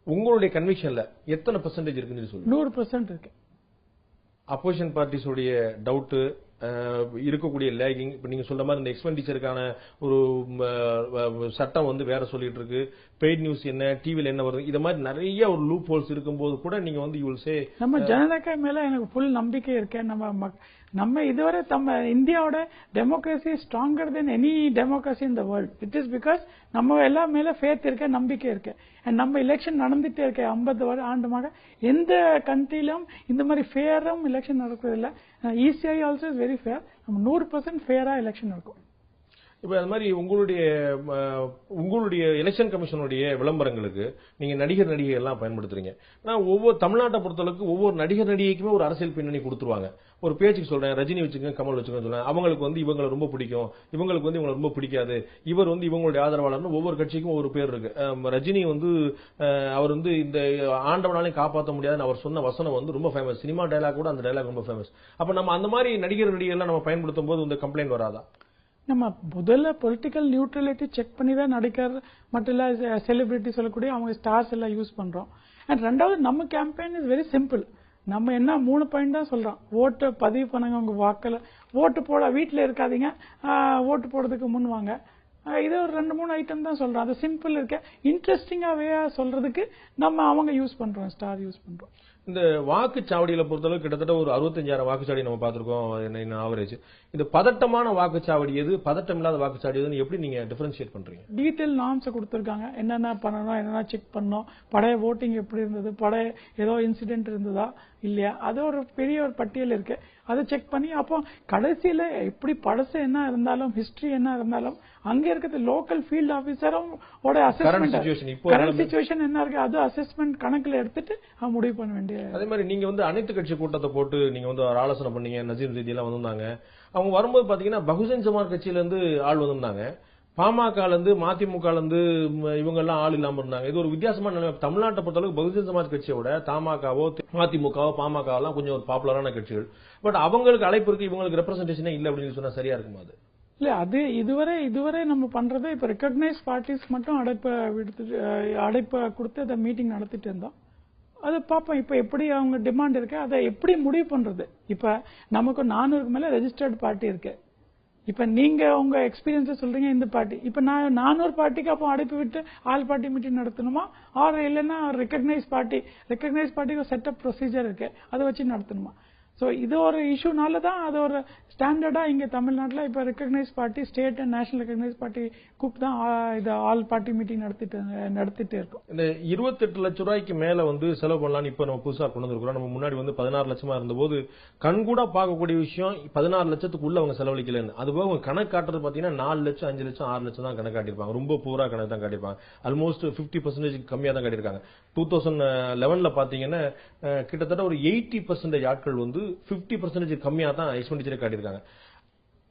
உங்களுடைய கன்விக்ஷன்ல எத்தனை பெர்சன்டேஜ் இருக்குன்னு சொல்லுங்க. 100% இருக்கு. அப்போசிஷன் பார்ட்டிஸ் உடைய டவுட், இருக்கக்கூடிய லேகிங், இப்ப நீங்க சொல்ற மாதிரி இந்த எக்ஸ்பெண்டிச்சருக்கான ஒரு சட்டம் வந்து வேற சொல்லிட்டு இருக்கு, பெய்ட் நியூஸ் என்ன, டிவில என்ன வருது, இத மாதிரி நிறைய ஒரு லூப் ஹோல்ஸ் இருக்கும்போது கூட நீங்க வந்து யூ வில் சே நம்ம ஜனநாயக மேல எனக்கு ஃபுல் நம்பிக்கை இருக்கு. நம்ம இதுவரை இந்தியாவோட democracy stronger then any democracy in the world. It is because நம்ம எல்லா மேல ஃபேத் இருக்கு, நம்பிக்கை இருக்கு. அண்ட் நம்ம எலெக்ஷன் நடந்துட்டே இருக்கு 50 ஆண்டுமாக. எந்த கண்ட்ரிலும் இந்த மாதிரி ஃபேரும் எலெக்ஷன் நடக்கிறது இல்ல. ECI also is very fair. நம்ம 100% ஃபேரா எலெக்ஷன் இருக்கும். இப்ப அது மாதிரி உங்களுடைய எலெக்ஷன் கமிஷனுடைய விளம்பரங்களுக்கு நீங்க நடிகர் நடிகை எல்லாம் பயன்படுத்துறீங்க. ஒவ்வொரு தமிழ்நாட்டை பொறுத்தளவுக்கு ஒவ்வொரு நடிகர் நடிகைக்குமே ஒரு அரசியல் பின்னணி கொடுத்துருவாங்க. ஒரு பேச்சுக்கு சொல்றேன், ரஜினி வச்சுக்கோங்க, கமல் வச்சுக்கோங்க சொல்றேன், அவங்களுக்கு வந்து இவங்களை ரொம்ப பிடிக்கும், இவங்களுக்கு வந்து இவங்களை ரொம்ப பிடிக்காது, இவர் வந்து இவங்களுடைய ஆதரவாளர்னு ஒவ்வொரு கட்சிக்கும் ஒரு பேர் இருக்கு. ரஜினி வந்து அவர் வந்து இந்த ஆண்டவனாலையும் காப்பாற்ற முடியாதுன்னு அவர் சொன்ன வசனம் வந்து ரொம்ப ஃபேமஸ். சினிமா டைலாக் கூட அந்த டைலாக் ரொம்ப ஃபேமஸ். அப்ப நம்ம அந்த மாதிரி நடிகர் நடிகைகள் நம்ம பயன்படுத்தும் போது இந்த கம்ப்ளைண்ட் வராதா? நம்ம முதல்ல பொலிட்டிக்கல் நியூட்ரலிட்டி செக் பண்ணி தான் நடிகர் மட்டும் இல்ல செலிபிரிட்டி சொல்லக்கூடிய அவங்க ஸ்டார்ஸ் எல்லாம் யூஸ் பண்றோம். அண்ட் ரெண்டாவது நம்ம கேம்பெயின் இஸ் வெரி சிம்பிள். நம்ம என்ன 3 பாயிண்ட் தான் சொல்றோம். ஓட்டு பதிவு பண்ணுங்க, உங்க வாக்குல ஓட்டு போட வீட்டுல இருக்காதீங்க, ஓட்டு போடுறதுக்கு முன் வாங்க. இது ஒரு 2-3 ஐட்டம் தான் சொல்றோம். அது சிம்பிள் இருக்கு. இன்ட்ரெஸ்டிங்காவே சொல்றதுக்கு நம்ம அவங்க யூஸ் பண்றோம், ஸ்டார் யூஸ் பண்றோம். இந்த வாக்குச்சாவடியில பொறுத்தளவு கிட்டத்தட்ட ஒரு 65,000 வாக்குச்சாவடி நம்ம பார்த்திருக்கோம் ஆவரேஜ். இந்த பதட்டமான வாக்குச்சாவடி எது, பதட்டம் இல்லாத வாக்குச்சாவடி எதுன்னு எப்படி நீங்க டிஃபரன்ஷியேட் பண்றீங்க? டீடைல் நார்ம்ஸ் கொடுத்திருக்காங்க. என்னென்ன பண்ணணும், என்னென்ன செக் பண்ணணும், பழைய ஓட்டிங் எப்படி இருந்தது, பழைய ஏதோ இன்சிடென்ட் இருந்ததா இல்லையா, அது ஒரு பெரிய ஒரு பட்டியல் இருக்கு. அதை செக் பண்ணி அப்போ கடைசியில எப்படி பழசு என்ன இருந்தாலும் ஹிஸ்டரி என்ன இருந்தாலும் அங்க இருக்கிறது லோக்கல் ஃபீல்ட் ஆபீசரும் அசஸ்மெண்ட் கரண்ட் சிச்சுவேஷன் என்ன இருக்கு அது அசஸ்மெண்ட் கணக்குல எடுத்துட்டு முடிவு பண்ண வேண்டிய. அதே மாதிரி நீங்க வந்து அனைத்து கட்சி கூட்டத்தை போட்டு நீங்க வந்து ஒரு ஆலோசனை பண்ணீங்க. நசீர் ஜெய்தி எல்லாம் வந்திருந்தாங்க. அவங்க வரும்போது பாத்தீங்கன்னா பகுஜன் சமாஜ் கட்சியில இருந்து ஆள் வந்திருந்தாங்க, பாமக இருந்து, மதிமுக இருந்து இவங்க எல்லாம் ஆள் இல்லாம இருந்தாங்க. இது ஒரு வித்தியாசமான நிலைமை. தமிழ்நாட்டை பொறுத்தளவுக்கு பகுஜன் சமாஜ் கட்சியோட தமாகவோ மதிமுகவோ பாமக எல்லாம் கொஞ்சம் ஒரு பாப்புலரான கட்சிகள். பட் அவங்களுக்கு அழைப்பு இருக்கு, இவங்களுக்கு ரெப்ரசன்டேஷனே இல்ல அப்படின்னு சொன்னா சரியா இருக்குமா? அது இல்ல, அது இதுவரை நம்ம பண்றது இப்ப ரெகக்னைஸ் பார்ட்டிஸ் மட்டும் அழைப்பு கொடுத்து அந்த மீட்டிங் நடத்திட்டு இருந்தோம். அது பாப்போம் இப்ப எப்படி அவங்க டிமாண்ட் இருக்கு, அதை எப்படி முடிவு பண்றது. இப்ப நமக்கு 400க்கு மேல ரெஜிஸ்டர்ட் பார்ட்டி இருக்கு. இப்ப நீங்க உங்க எக்ஸ்பீரியன்ஸ் சொல்றீங்க இந்த பார்ட்டி. இப்ப நான் 400 பார்ட்டிக்கு அப்போ அழைப்பு விட்டு ஆல் பார்ட்டி மீட்டிங் நடத்தணுமா, ஆர் இல்லைன்னா ரெகக்னைஸ் பார்ட்டிக்கு செட்டப் ப்ரொசீஜர் இருக்கு, அதை வச்சு நடத்தணுமா? சோ இது ஒரு இஷ்யூனால தான் அது ஒரு ஸ்டாண்டர்டா இங்க தமிழ்நாட்டுல இப்ப recognise party state and national recognise party கூப்பிட்டு தான் இது ஆல் பார்ட்டி மீட்டிங் நடத்திட்டு இருக்கோம். இந்த 28 லட்சம் ரூபாய்க்கு மேல வந்து செலவு பண்ணலாம் இப்ப நம்ம புதுசா கொண்டு வந்திருக்கிறோம். நம்ம முன்னாடி வந்து 16 லட்சமா இருந்தபோது கண்கூடா பார்க்கக்கூடிய விஷயம் 16 லட்சத்துக்குள்ள அவங்க செலவழிக்கலன்னு. அதுபோக அவங்க கணக்கு காட்டுறது பாத்தீங்கன்னா 4 லட்சம் 5 லட்சம் 6 லட்சம் தான் கணக்கு காட்டியிருப்பாங்க. ரொம்ப பூரா கணக்கு தான் காட்டியிருப்பாங்க. ஆல்மோஸ்ட் 50% கம்மியா தான் காட்டியிருக்காங்க. 2011 பாத்தீங்கன்னா கிட்டத்தட்ட ஒரு 80% ஆட்கள் வந்து 50% கம்மியா தான் எக்ஸ்பெண்டிச்சர் காட்டியிருக்காங்க.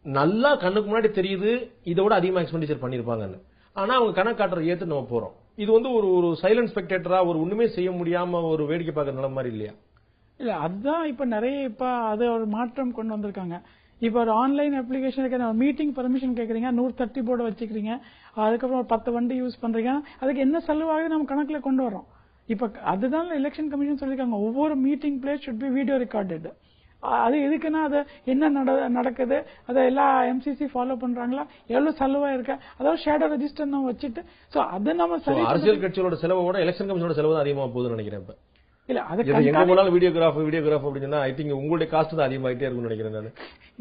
நல்லா கண்ணுக்கு முன்னாடி தெரியுது இதோட அதிகமா எக்ஸ்பெண்டிச்சர் பண்ணிருப்பாங்கன்னு. ஆனா அவங்க கணக்கு காட்டுற ஏத்து நம்ம போறோம். இது வந்து ஒரு சைலண்ட் ஸ்பெக்டேட்டரா ஒரு ஒண்ணுமே செய்ய முடியாம ஒரு வேடிக்கை பார்க்கற நிலைமை மாதிரி இல்லையா? இல்ல அதுதான் இப்ப நிறைய இப்ப அது ஒரு மாற்றம் கொண்டு வந்திருக்காங்க. இப்ப ஒரு ஆன்லைன் அப்ளிகேஷன் மீட்டிங் பர்மிஷன் கேக்குறீங்க, 130 போர்டு வச்சுக்கிறீங்க, அதுக்கப்புறம் 10 வண்டி யூஸ் பண்றீங்க, அதுக்கு என்ன செலவாகுது நம்ம கணக்குல கொண்டு வரோம். இப்ப அதுதான் எலெக்ஷன் கமிஷன் சொல்லிருக்காங்க, ஒவ்வொரு meeting place should be video recorded. அது எதுக்குன்னா அது என்ன நடக்குது, அதை எல்லா எம்சிசி ஃபாலோ பண்றாங்களா, எவ்வளவு செலவா இருக்கு, அதாவது ஷேடோ ரெஜிஸ்டர் நம்ம வச்சுட்டு அது நம்ம அரசியல் கட்சியோட செலவோட எலெக்ஷன் கமிஷனோட செலவு தான் அதிகமா போகுதுன்னு நினைக்கிறேன். இப்ப இல்ல அது எங்க போனாலும் வீடியோகிராஃப் அப்படின்னு ஐ திங்க் உங்களுடைய காஸ்ட் தான் அதிகமாயிட்டே இருக்கும்னு நினைக்கிறேன் நான்.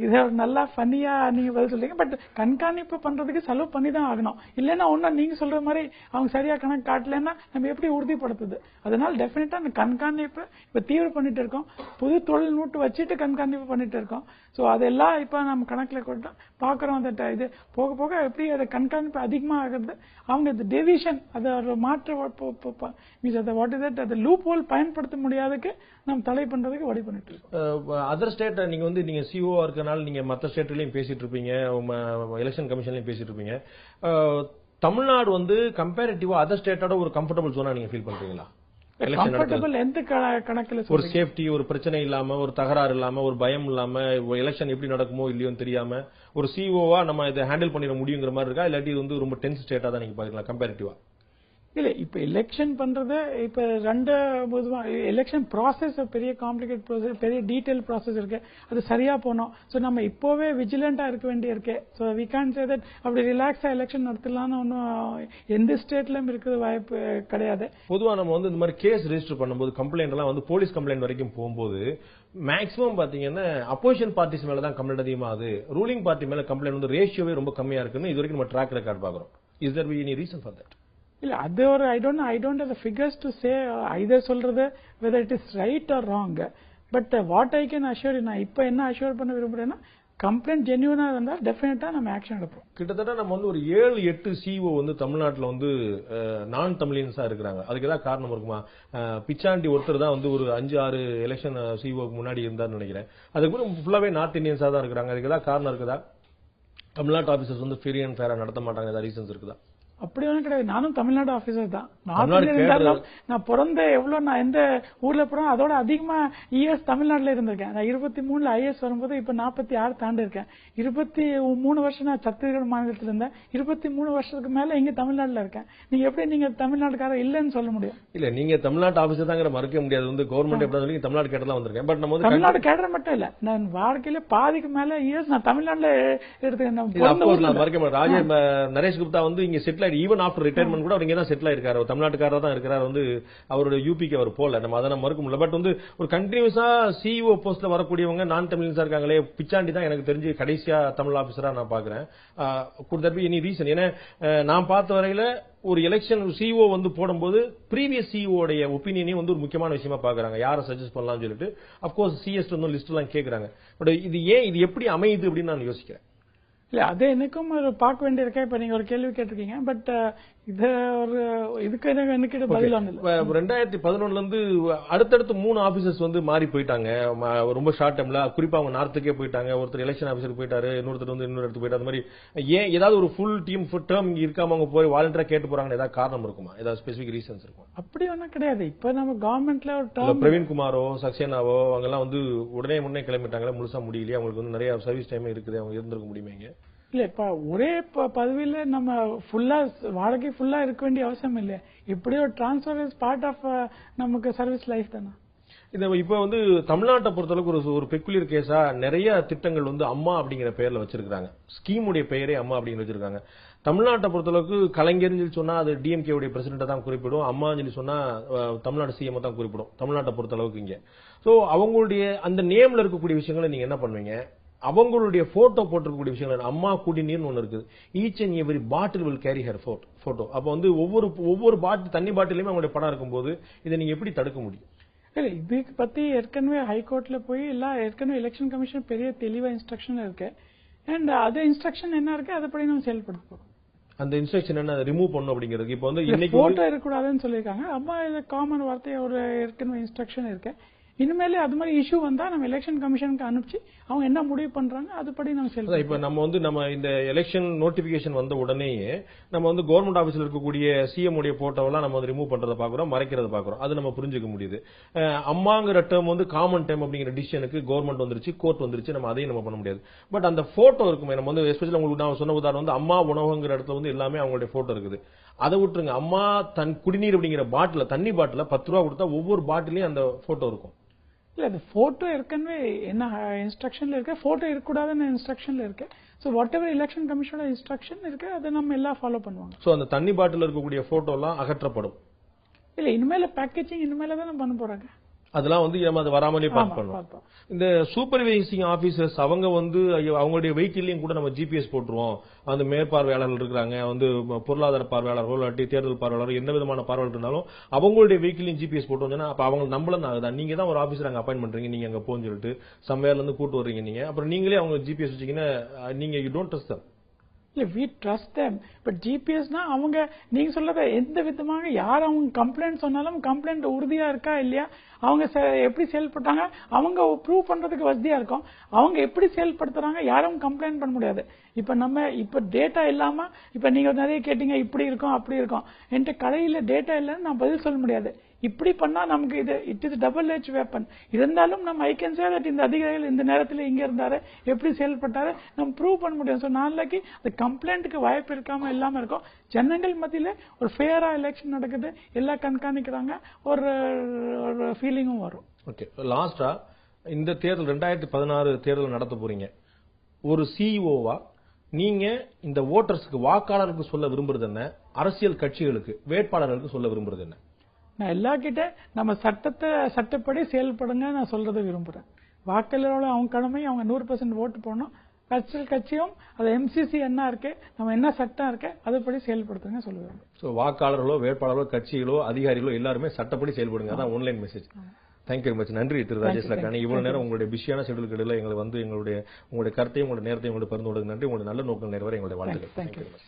இத நல்லா ஃபன்னியா நீங்க பதில் சொல்றீங்க. பட் கண்காணிப்பு பண்றதுக்கு செலவு பண்ணி தான் ஆகணும். இல்லன்னா ஒன்னும் நீங்க சொல்ற மாதிரி அவங்க சரியா கணக்கு காட்டலன்னா நம்ம எப்படி உறுதிப்படுத்துது? அதனால டெஃபினட்டா அந்த கண்காணிப்பு இப்ப தீவிர பண்ணிட்டு இருக்கோம். புது தொழில்நுட்ப வச்சுட்டு கண்காணிப்பு பண்ணிட்டு இருக்கோம். சோ அதெல்லாம் இப்ப நம்ம கணக்குல கொண்டு பாக்குறோம். இது போக போக எப்படி அது கண்காணிப்பு அதிகமா ஆகுது, அவங்க டெவிஷன் அதை ஒரு மாற்று வாட் இஸ் தட், அது லூப் ஹோல் பயன்படுத்த முடியாததுக்கு நம்ம தடை பண்றதுக்கு வழி பண்ணிட்டு இருக்கோம். அதர் ஸ்டேட் நீங்க சிஓ இருக்கனால நீங்க மற்ற ஸ்டேட்லயும் பேசிட்டு இருப்பீங்க, எலெக்ஷன் கமிஷன்லயும் பேசிட்டு இருப்பீங்க. தமிழ்நாடு வந்து கம்பேரிட்டிவா அதர் ஸ்டேட்டோட ஒரு கம்ஃபர்டபுள் ஜோனா நீங்க ஃபீல் பண்றீங்களா? ஒரு சேஃப்டி, ஒரு பிரச்சனை இல்லாம, ஒரு தகராறு இல்லாம, ஒரு பயம் இல்லாம, எலெக்ஷன் எப்படி நடக்குமோ இல்லையோ தெரியாம ஒரு சிஓவா நம்ம இதை ஹேண்டில் பண்ணிட முடியுங்கிற மாதிரி இருக்கா? இல்லாட்டி இது வந்து ரொம்ப டென்ஸ் ஸ்டேட்டா தான் நீங்க பாக்கலாம் கம்பேரிட்டிவா? இல்ல இப்ப எலெக்ஷன் பண்றது இப்ப எலெக்ஷன் ப்ராசஸ் பெரிய காம்ப்ளிகேட் ப்ராசஸ், பெரிய டீடைல் ப்ராசஸ் இருக்கு. அது சரியா போனோம். சோ நம்ம இப்போவே விஜிலண்டா இருக்க வேண்டிய இருக்கு. So we can't say that அப்படி ரிலாக்ஸா எலெக்ஷன் நடத்தலாம்னு ஒன்னும் எந்த ஸ்டேட்லயும் இருக்கிற வாய்ப்பு கிடையாது. பொதுவா நம்ம வந்து இந்த மாதிரி கேஸ் ரெஜிஸ்டர் பண்ணும்போது கம்ப்ளைண்ட் எல்லாம் வந்து போலீஸ் கம்ப்ளைண்ட் வரைக்கும் போகும்போது மேக்ஸிமம் பாத்தீங்கன்னா அப்போசிஷன் பார்ட்டிஸ் மேல தான் கம்ப்ளைண்ட் அதிகமாகுது. ரூலிங் பார்ட்டி மேல கம்ப்ளைண்ட் வந்து ரேஷியோவே ரொம்ப கம்மியா இருக்குன்னு இது வரைக்கும் நம்ம ட்ராக் ரெக்கார்ட் பாக்குறோம். Is there be any reason for that? இல்ல அது ஒரு I don't have the figures to say either சொல்றது whether it is right or wrong. But what I can assure, நான் இப்ப என்ன அஷ்யூர் பண்ண விரும்புறேன்னா கம்ப்ளைண்ட் ஜென்யூனா இருந்தா டெஃபினட்டா நம்ம ஆக்ஷன் எடுப்போம். கிட்டத்தட்ட நம்ம வந்து ஒரு 7-8 சிஓ வந்து தமிழ்நாட்டுல வந்து நான் தமிழியன்ஸா இருக்கிறாங்க. அதுக்கு ஏதாவது காரணம் இருக்குமா? பிச்சாண்டி ஒருத்தர் தான் வந்து ஒரு 5-6 எலெக்ஷன் சிஓக்கு முன்னாடி இருந்தான்னு நினைக்கிறேன். அதுக்கு ஃபுல்லாவே நார்த் இந்தியன்ஸா தான் இருக்கிறாங்க. அதுக்கு ஏதாவது காரணம் இருக்குதா? தமிழ்நாட்டு ஆபீசர்ஸ் வந்து ஃப்ரீ அண்ட் ஃபேரா நடத்த மாட்டாங்க, ஏதாவது ரீசன்ஸ் இருக்குதா? அப்படி ஒன்றும் கிடையாது. நானும் தமிழ்நாடு ஆபீசர் தான். நான் பிறந்த எவ்வளவு நான் எந்த ஊர்ல போறேன் அதோட அதிகமா இயர்ஸ் தமிழ்நாட்டுல இருந்திருக்கேன். நான் 23 ஐஎஸ் வரும்போது இப்ப 46 தாண்டி இருக்கேன். 23 வருஷம் நான் சத்தீஸ்கர் மாநிலத்தில் இருந்தேன். 23 வருஷத்துக்கு மேல இங்க தமிழ்நாட்டுல இருக்கேன். நீங்க எப்படி நீங்க தமிழ்நாட்டுக்காரர் இல்லன்னு சொல்ல முடியும்? இல்ல நீங்க தமிழ்நாட்டு ஆபீசர் தாங்கிற மறுக்க முடியாது. வந்து கவர்மெண்ட் எப்படி சொல்லி தமிழ்நாடு கேட்டர் தான் வந்திருக்கேன். பட் நம்ம தமிழ்நாடு கேட்டர் மட்டும் இல்ல, நான் வாழ்க்கையில பாதிக்கு மேல இயர்ஸ் நான் தமிழ்நாட்டுல எடுத்துக்கேன். மறுக்க முடியாது. ராஜே நரேஷ் குப்தா வந்து இங்க செட்டில் ஈவன் ஆஃப்டர் ரிட்டையர்மெண்ட் கூட அவர் இங்க தான் செட்டில் ஆயிருக்காரு. தமிழ்நாட்டுக்காரர் தான் இருக்கிறார். வந்து அவரோட யூபிக்கு அவர் போல, நம்ம அதை மறுக்க முடியல. பட் வந்து ஒரு கண்டினியூஸா சிஇஓ போஸ்ட்ல வரக்கூடியவங்க நான் தமிழியன்ஸா இருக்காங்களே. பிச்சாண்டி தான் எனக்கு தெரிஞ்சு கடைசியா தமிழ் ஆபீசரா நான் பாக்குறேன். Good that B any reason? ஏன்னா நான் பார்த்த வரையில ஒரு எலெக்ஷன் சிஓ வந்து போடும்போது ப்ரீவியஸ் சிஓ உடைய ஒப்பீனியனையும் வந்து ஒரு முக்கியமான விஷயமா பாக்குறாங்க. யாரை சஜஸ்ட் பண்ணலாம்னு சொல்லிட்டு அப்கோர்ஸ் சிஎஸ் வந்து லிஸ்ட் எல்லாம் கேட்கறாங்க. பட் இது எப்படி அமையுது அப்படின்னு நான் யோசிக்கிறேன். இல்ல அது எனக்கும் ஒரு பார்க்க வேண்டியிருக்கேன். இப்ப நீங்க ஒரு கேள்வி கேட்டிருக்கீங்க. பட் இது ஒரு இதுக்கு எனக்கு பதில் ஒண்ணு இல்ல. 2011 இருந்து அடுத்தடுத்து 3 ஆபீசர்ஸ் வந்து மாறி போயிட்டாங்க ரொம்ப ஷார்ட் டைம்ல. குறிப்பா அவங்க நார்த்துக்கே போயிட்டாங்க. ஒருத்தர் எலெக்ஷன் ஆபீசருக்கு போயிட்டாரு, இன்னொருத்தர் வந்து இன்னொரு இடத்துக்கு போயிட்டாரு. அந்த மாதிரி ஏன் ஏதாவது ஒரு ஃபுல் டீம் டேர்ம் இருக்காம அவங்க போய் வாலண்டியரா கேட்டு போறாங்க, ஏதாவது காரணம் இருக்குமா? ஏதாவது ஸ்பெசிபிக் ரீசன்ஸ் இருக்கும்? அப்படி ஒன்றும் கிடையாது. இப்ப நம்ம கவர்மெண்ட்ல ஒரு டேர்ம் பிரவீன் குமாரோ சக்சேனாவோ அவங்க எல்லாம் வந்து முன்னே கிளம்பிட்டாங்களே, முழுசா முடியலையே, அவங்களுக்கு வந்து நிறைய சர்வீஸ் டைம் இருக்குது, அவங்க இருந்திருக்க முடியுமே? இல்ல இப்ப ஒரே பதவியில நம்ம ஃபுல்லா வாழ்க்கை ஃபுல்லா இருக்க வேண்டிய அவசியம் இல்ல. எப்படியோ டிரான்ஸ்ஃபர் இஸ் பார்ட் ஆஃப் நமக்கு சர்வீஸ் லைஃப் தானே. இப்ப வந்து தமிழ்நாட்டை பொறுத்தளவுக்கு ஒரு பெக்குலியர் கேஸா நிறைய திட்டங்கள் வந்து அம்மா அப்படிங்கிற பெயர்ல வச்சிருக்காங்க. ஸ்கீம் உடைய பெயரே அம்மா அப்படின்னு வச்சிருக்காங்க. தமிழ்நாட்டை பொறுத்தளவுக்கு கலைஞர்னு சொல்லி சொன்னா அது டிஎம்கே உடைய பிரசிடென்ட்டை தான் குறிப்பிடும், அம்மான்னு சொல்லி சொன்னா தமிழ்நாடு சிஎம் தான் குறிப்பிடும் தமிழ்நாட்டை பொறுத்தளவுக்கு இங்க. சோ அவங்களுடைய அந்த நேம்ல இருக்கக்கூடிய விஷயங்களை நீங்க என்ன பண்ணுவீங்க? அவங்களுடைய போட்டோ போட்டிருக்கக்கூடிய விஷயங்கள், அம்மா குடிநீர்னு ஒண்ணு இருக்குது, each and every bottle will carry her photo. அப்ப வந்து ஒவ்வொரு பாட்டில் தண்ணி பாட்டிலுமே அவங்களுடைய படம் இருக்கும்போது இதை நீங்க எப்படி தடுக்க முடியும்? இல்ல இதுக்கு பத்தி ஏற்கனவே ஹைகோர்ட்ல போய் எல்லாம் ஏற்கனவே எலெக்ஷன் கமிஷன் பெரிய தெளிவா இன்ஸ்ட்ரக்ஷன் இருக்கு. அண்ட் அது இன்ஸ்ட்ரக்ஷன் என்ன இருக்கு அதுபடி நம்ம செயல்படுத்த போறோம். அந்த இன்ஸ்ட்ரக்ஷன் என்ன ரிமூவ் பண்ணும் அப்படிங்கிறது இப்ப வந்து இன்னைக்கு போட்டோ இருக்கக்கூடாதுன்னு சொல்லியிருக்காங்க. அம்மா இது காமன் வார்த்தை ஒரு ஏற்கனவே இன்ஸ்ட்ரக்ஷன் இருக்கு. இனிமேலே அது மாதிரி இஷ்யூ வந்தா நம்ம எலெக்ஷன் கமிஷனுக்கு அனுப்பிச்சு அவங்க என்ன முடிவு பண்றாங்க அதுபடி நம்ம செயல்படுத்தோம். இப்ப நம்ம இந்த எலெக்ஷன் நோட்டிபிகேஷன் வந்த உடனேயே நம்ம வந்து கவர்மெண்ட் ஆபீஸ்ல இருக்கக்கூடிய சிஎம் உடைய போட்டோவெல்லாம் நம்ம வந்து ரிமூவ் பண்றதை பாக்குறோம், மறைக்கிறத பாக்குறோம். அது நம்ம புரிஞ்சுக்க முடியுது. அம்மாங்கிற டேர்ம் வந்து காமன் டேர்ம் அப்படிங்கிற டிசிஷனுக்கு கவர்மெண்ட் வந்துருச்சு, கோர்ட் வந்துருச்சு, நம்ம அதையும் நம்ம பண்ண முடியாது. பட் அந்த போட்டோ இருக்குமே, நம்ம வந்து எஸ்பெஷலி உங்களுக்கு நான் சொன்ன உதாரணம் வந்து அம்மா உணவுங்கிற இடத்துல வந்து எல்லாமே அவங்களுடைய போட்டோ இருக்குது. அதை விட்டுருங்க, அம்மா தன் குடிநீர் அப்படிங்கிற பாட்டில தண்ணி பாட்டில 10 ரூபா கொடுத்தா ஒவ்வொரு பாட்டிலையும் அந்த போட்டோ இருக்கும். இல்ல அது போட்டோ ஏற்கனவே என்ன இன்ஸ்ட்ரக்ஷன்ல இருக்கு, போட்டோ இருக்கக்கூடாதுன்னு இன்ஸ்ட்ரக்ஷன்ல இருக்கு. சோ வாட் எவர் எலெக்ஷன் கமிஷனோட இன்ஸ்ட்ரக்ஷன் இருக்கு அதை நம்ம எல்லாம் ஃபாலோ பண்ணுவாங்க. சோ அந்த தண்ணி பாட்டில் இருக்கக்கூடிய போட்டோ எல்லாம் அகற்றப்படும். இல்ல இனிமேல பேக்கேஜிங் இனிமேல தான் பண்ண போறாங்க. அதெல்லாம் வந்து நம்ம அது வராமலே பார்க் பண்ணுவோம். இந்த சூப்பர்வைசிங் ஆபீசர்ஸ் அவங்க வந்து அவங்களுடைய வெஹிக்கிள்லயும் கூட நம்ம ஜிபிஎஸ் போட்டுருவோம். அந்த மேற்பார்வையாளர்கள் இருக்கிறாங்க, வந்து பொருளாதார பார்வையாளர்கள் இல்லாட்டி தேர்தல் பார்வையாளர்கள் என்ன விதமான பார்வையாளர் இருந்தாலும் அவங்களுடைய வெஹிக்கிளையும் ஜிபிஎஸ் போட்டு அப்ப அவங்க நம்பளம் ஆகுதா? நீங்க தான் ஒரு ஆபீசர் அங்க அப்பாயின்ட் பண்றீங்க, நீங்க அங்க போன்னு சொல்லிட்டு சம்வேர்ல இருந்து கூட்டு வர்றீங்க நீங்க, அப்புறம் நீங்களே அவங்க ஜிபிஎஸ் வச்சீங்கன்னா நீங்க யூ டோன்ட் ட்ரஸ்ட் தம். இல்ல we trust them, but ஜிபிஎஸ்னா அவங்க நீங்க சொல்றத எந்த விதமாக யார் அவங்க கம்ப்ளைண்ட் சொன்னாலும் கம்ப்ளைண்ட் உறுதியா இருக்கா இல்லையா, அவங்க எப்படி செயல்பட்டாங்க அவங்க ப்ரூவ் பண்றதுக்கு வசதியா இருக்கும். அவங்க எப்படி செயல்படுத்துறாங்க யாரும் கம்ப்ளைண்ட் பண்ண முடியாது. இப்ப டேட்டா இல்லாம இப்ப நீங்க நிறைய கேட்டீங்க இப்படி இருக்கும் அப்படி இருக்கும், என்கிட்ட கடையில டேட்டா இல்லைன்னு நான் பதில் சொல்ல முடியாது. இப்படி பண்ணா நமக்கு இது it is double edge weapon. இருந்தாலும் நம்ம ஐ கேன் சே தட் இந்த அதிகாரிகள் இந்த நேரத்தில் இங்க இருந்தாரு எப்படி செயல்பட்டாரு நம்ம ப்ரூவ் பண்ண முடியும். ஸோ நாளைக்கு அந்த கம்ப்ளைண்ட்டுக்கு வாய்ப்பு இருக்காம இல்லாம இருக்கும். ஜனங்கள் மத்தியில ஒரு ஃபேரா எலெக்ஷன் நடக்குது, எல்லாம் கண்காணிக்கிறாங்க, ஒரு ஃபீலிங்கும் வரும். ஓகே, லாஸ்டா இந்த தேர்தல் 2016 தேர்தல் நடத்த போறீங்க. ஒரு சிஇஓவா நீங்க இந்த ஓட்டர்ஸ்க்கு வாக்காளருக்கு சொல்ல விரும்புறது என்ன, அரசியல் கட்சிகளுக்கு வேட்பாளர்களுக்கு சொல்ல விரும்புறது என்ன? நான் எல்லா கிட்ட நம்ம சட்டப்படி செயல்படுங்க நான் சொல்றதை விரும்புறேன். வாக்காளரோட அவங்க கடமை அவங்க 100% ஓட்டு போடணும். அரசியல் கட்சியும் அது எம்சிசி என்ன இருக்கு நம்ம என்ன சட்டம் இருக்கு அதுபடி செயல்படுத்துங்க சொல்லுவேன். வாக்காளர்களோ வேட்பாளர்களோ கட்சிகளோ அதிகாரிகளோ எல்லாருமே சட்டப்படி செயல்படுங்க. அதான் online message. Thank you very much. நன்றி திரு ராஜேஷ் லக்கானி. இவ்வளவு நேரம் உங்களுடைய பிஸியான ஷெட்யூலுக்கு இடையில எங்களை வந்து உங்களுடைய கருத்தையும் உங்களுடைய நேரத்தையும் உங்களுடைய பகிர்ந்து நன்றி. உங்களுடைய நல்ல நோக்கம் நிறைவேற எங்களுடைய வாழ்த்துக்கள்.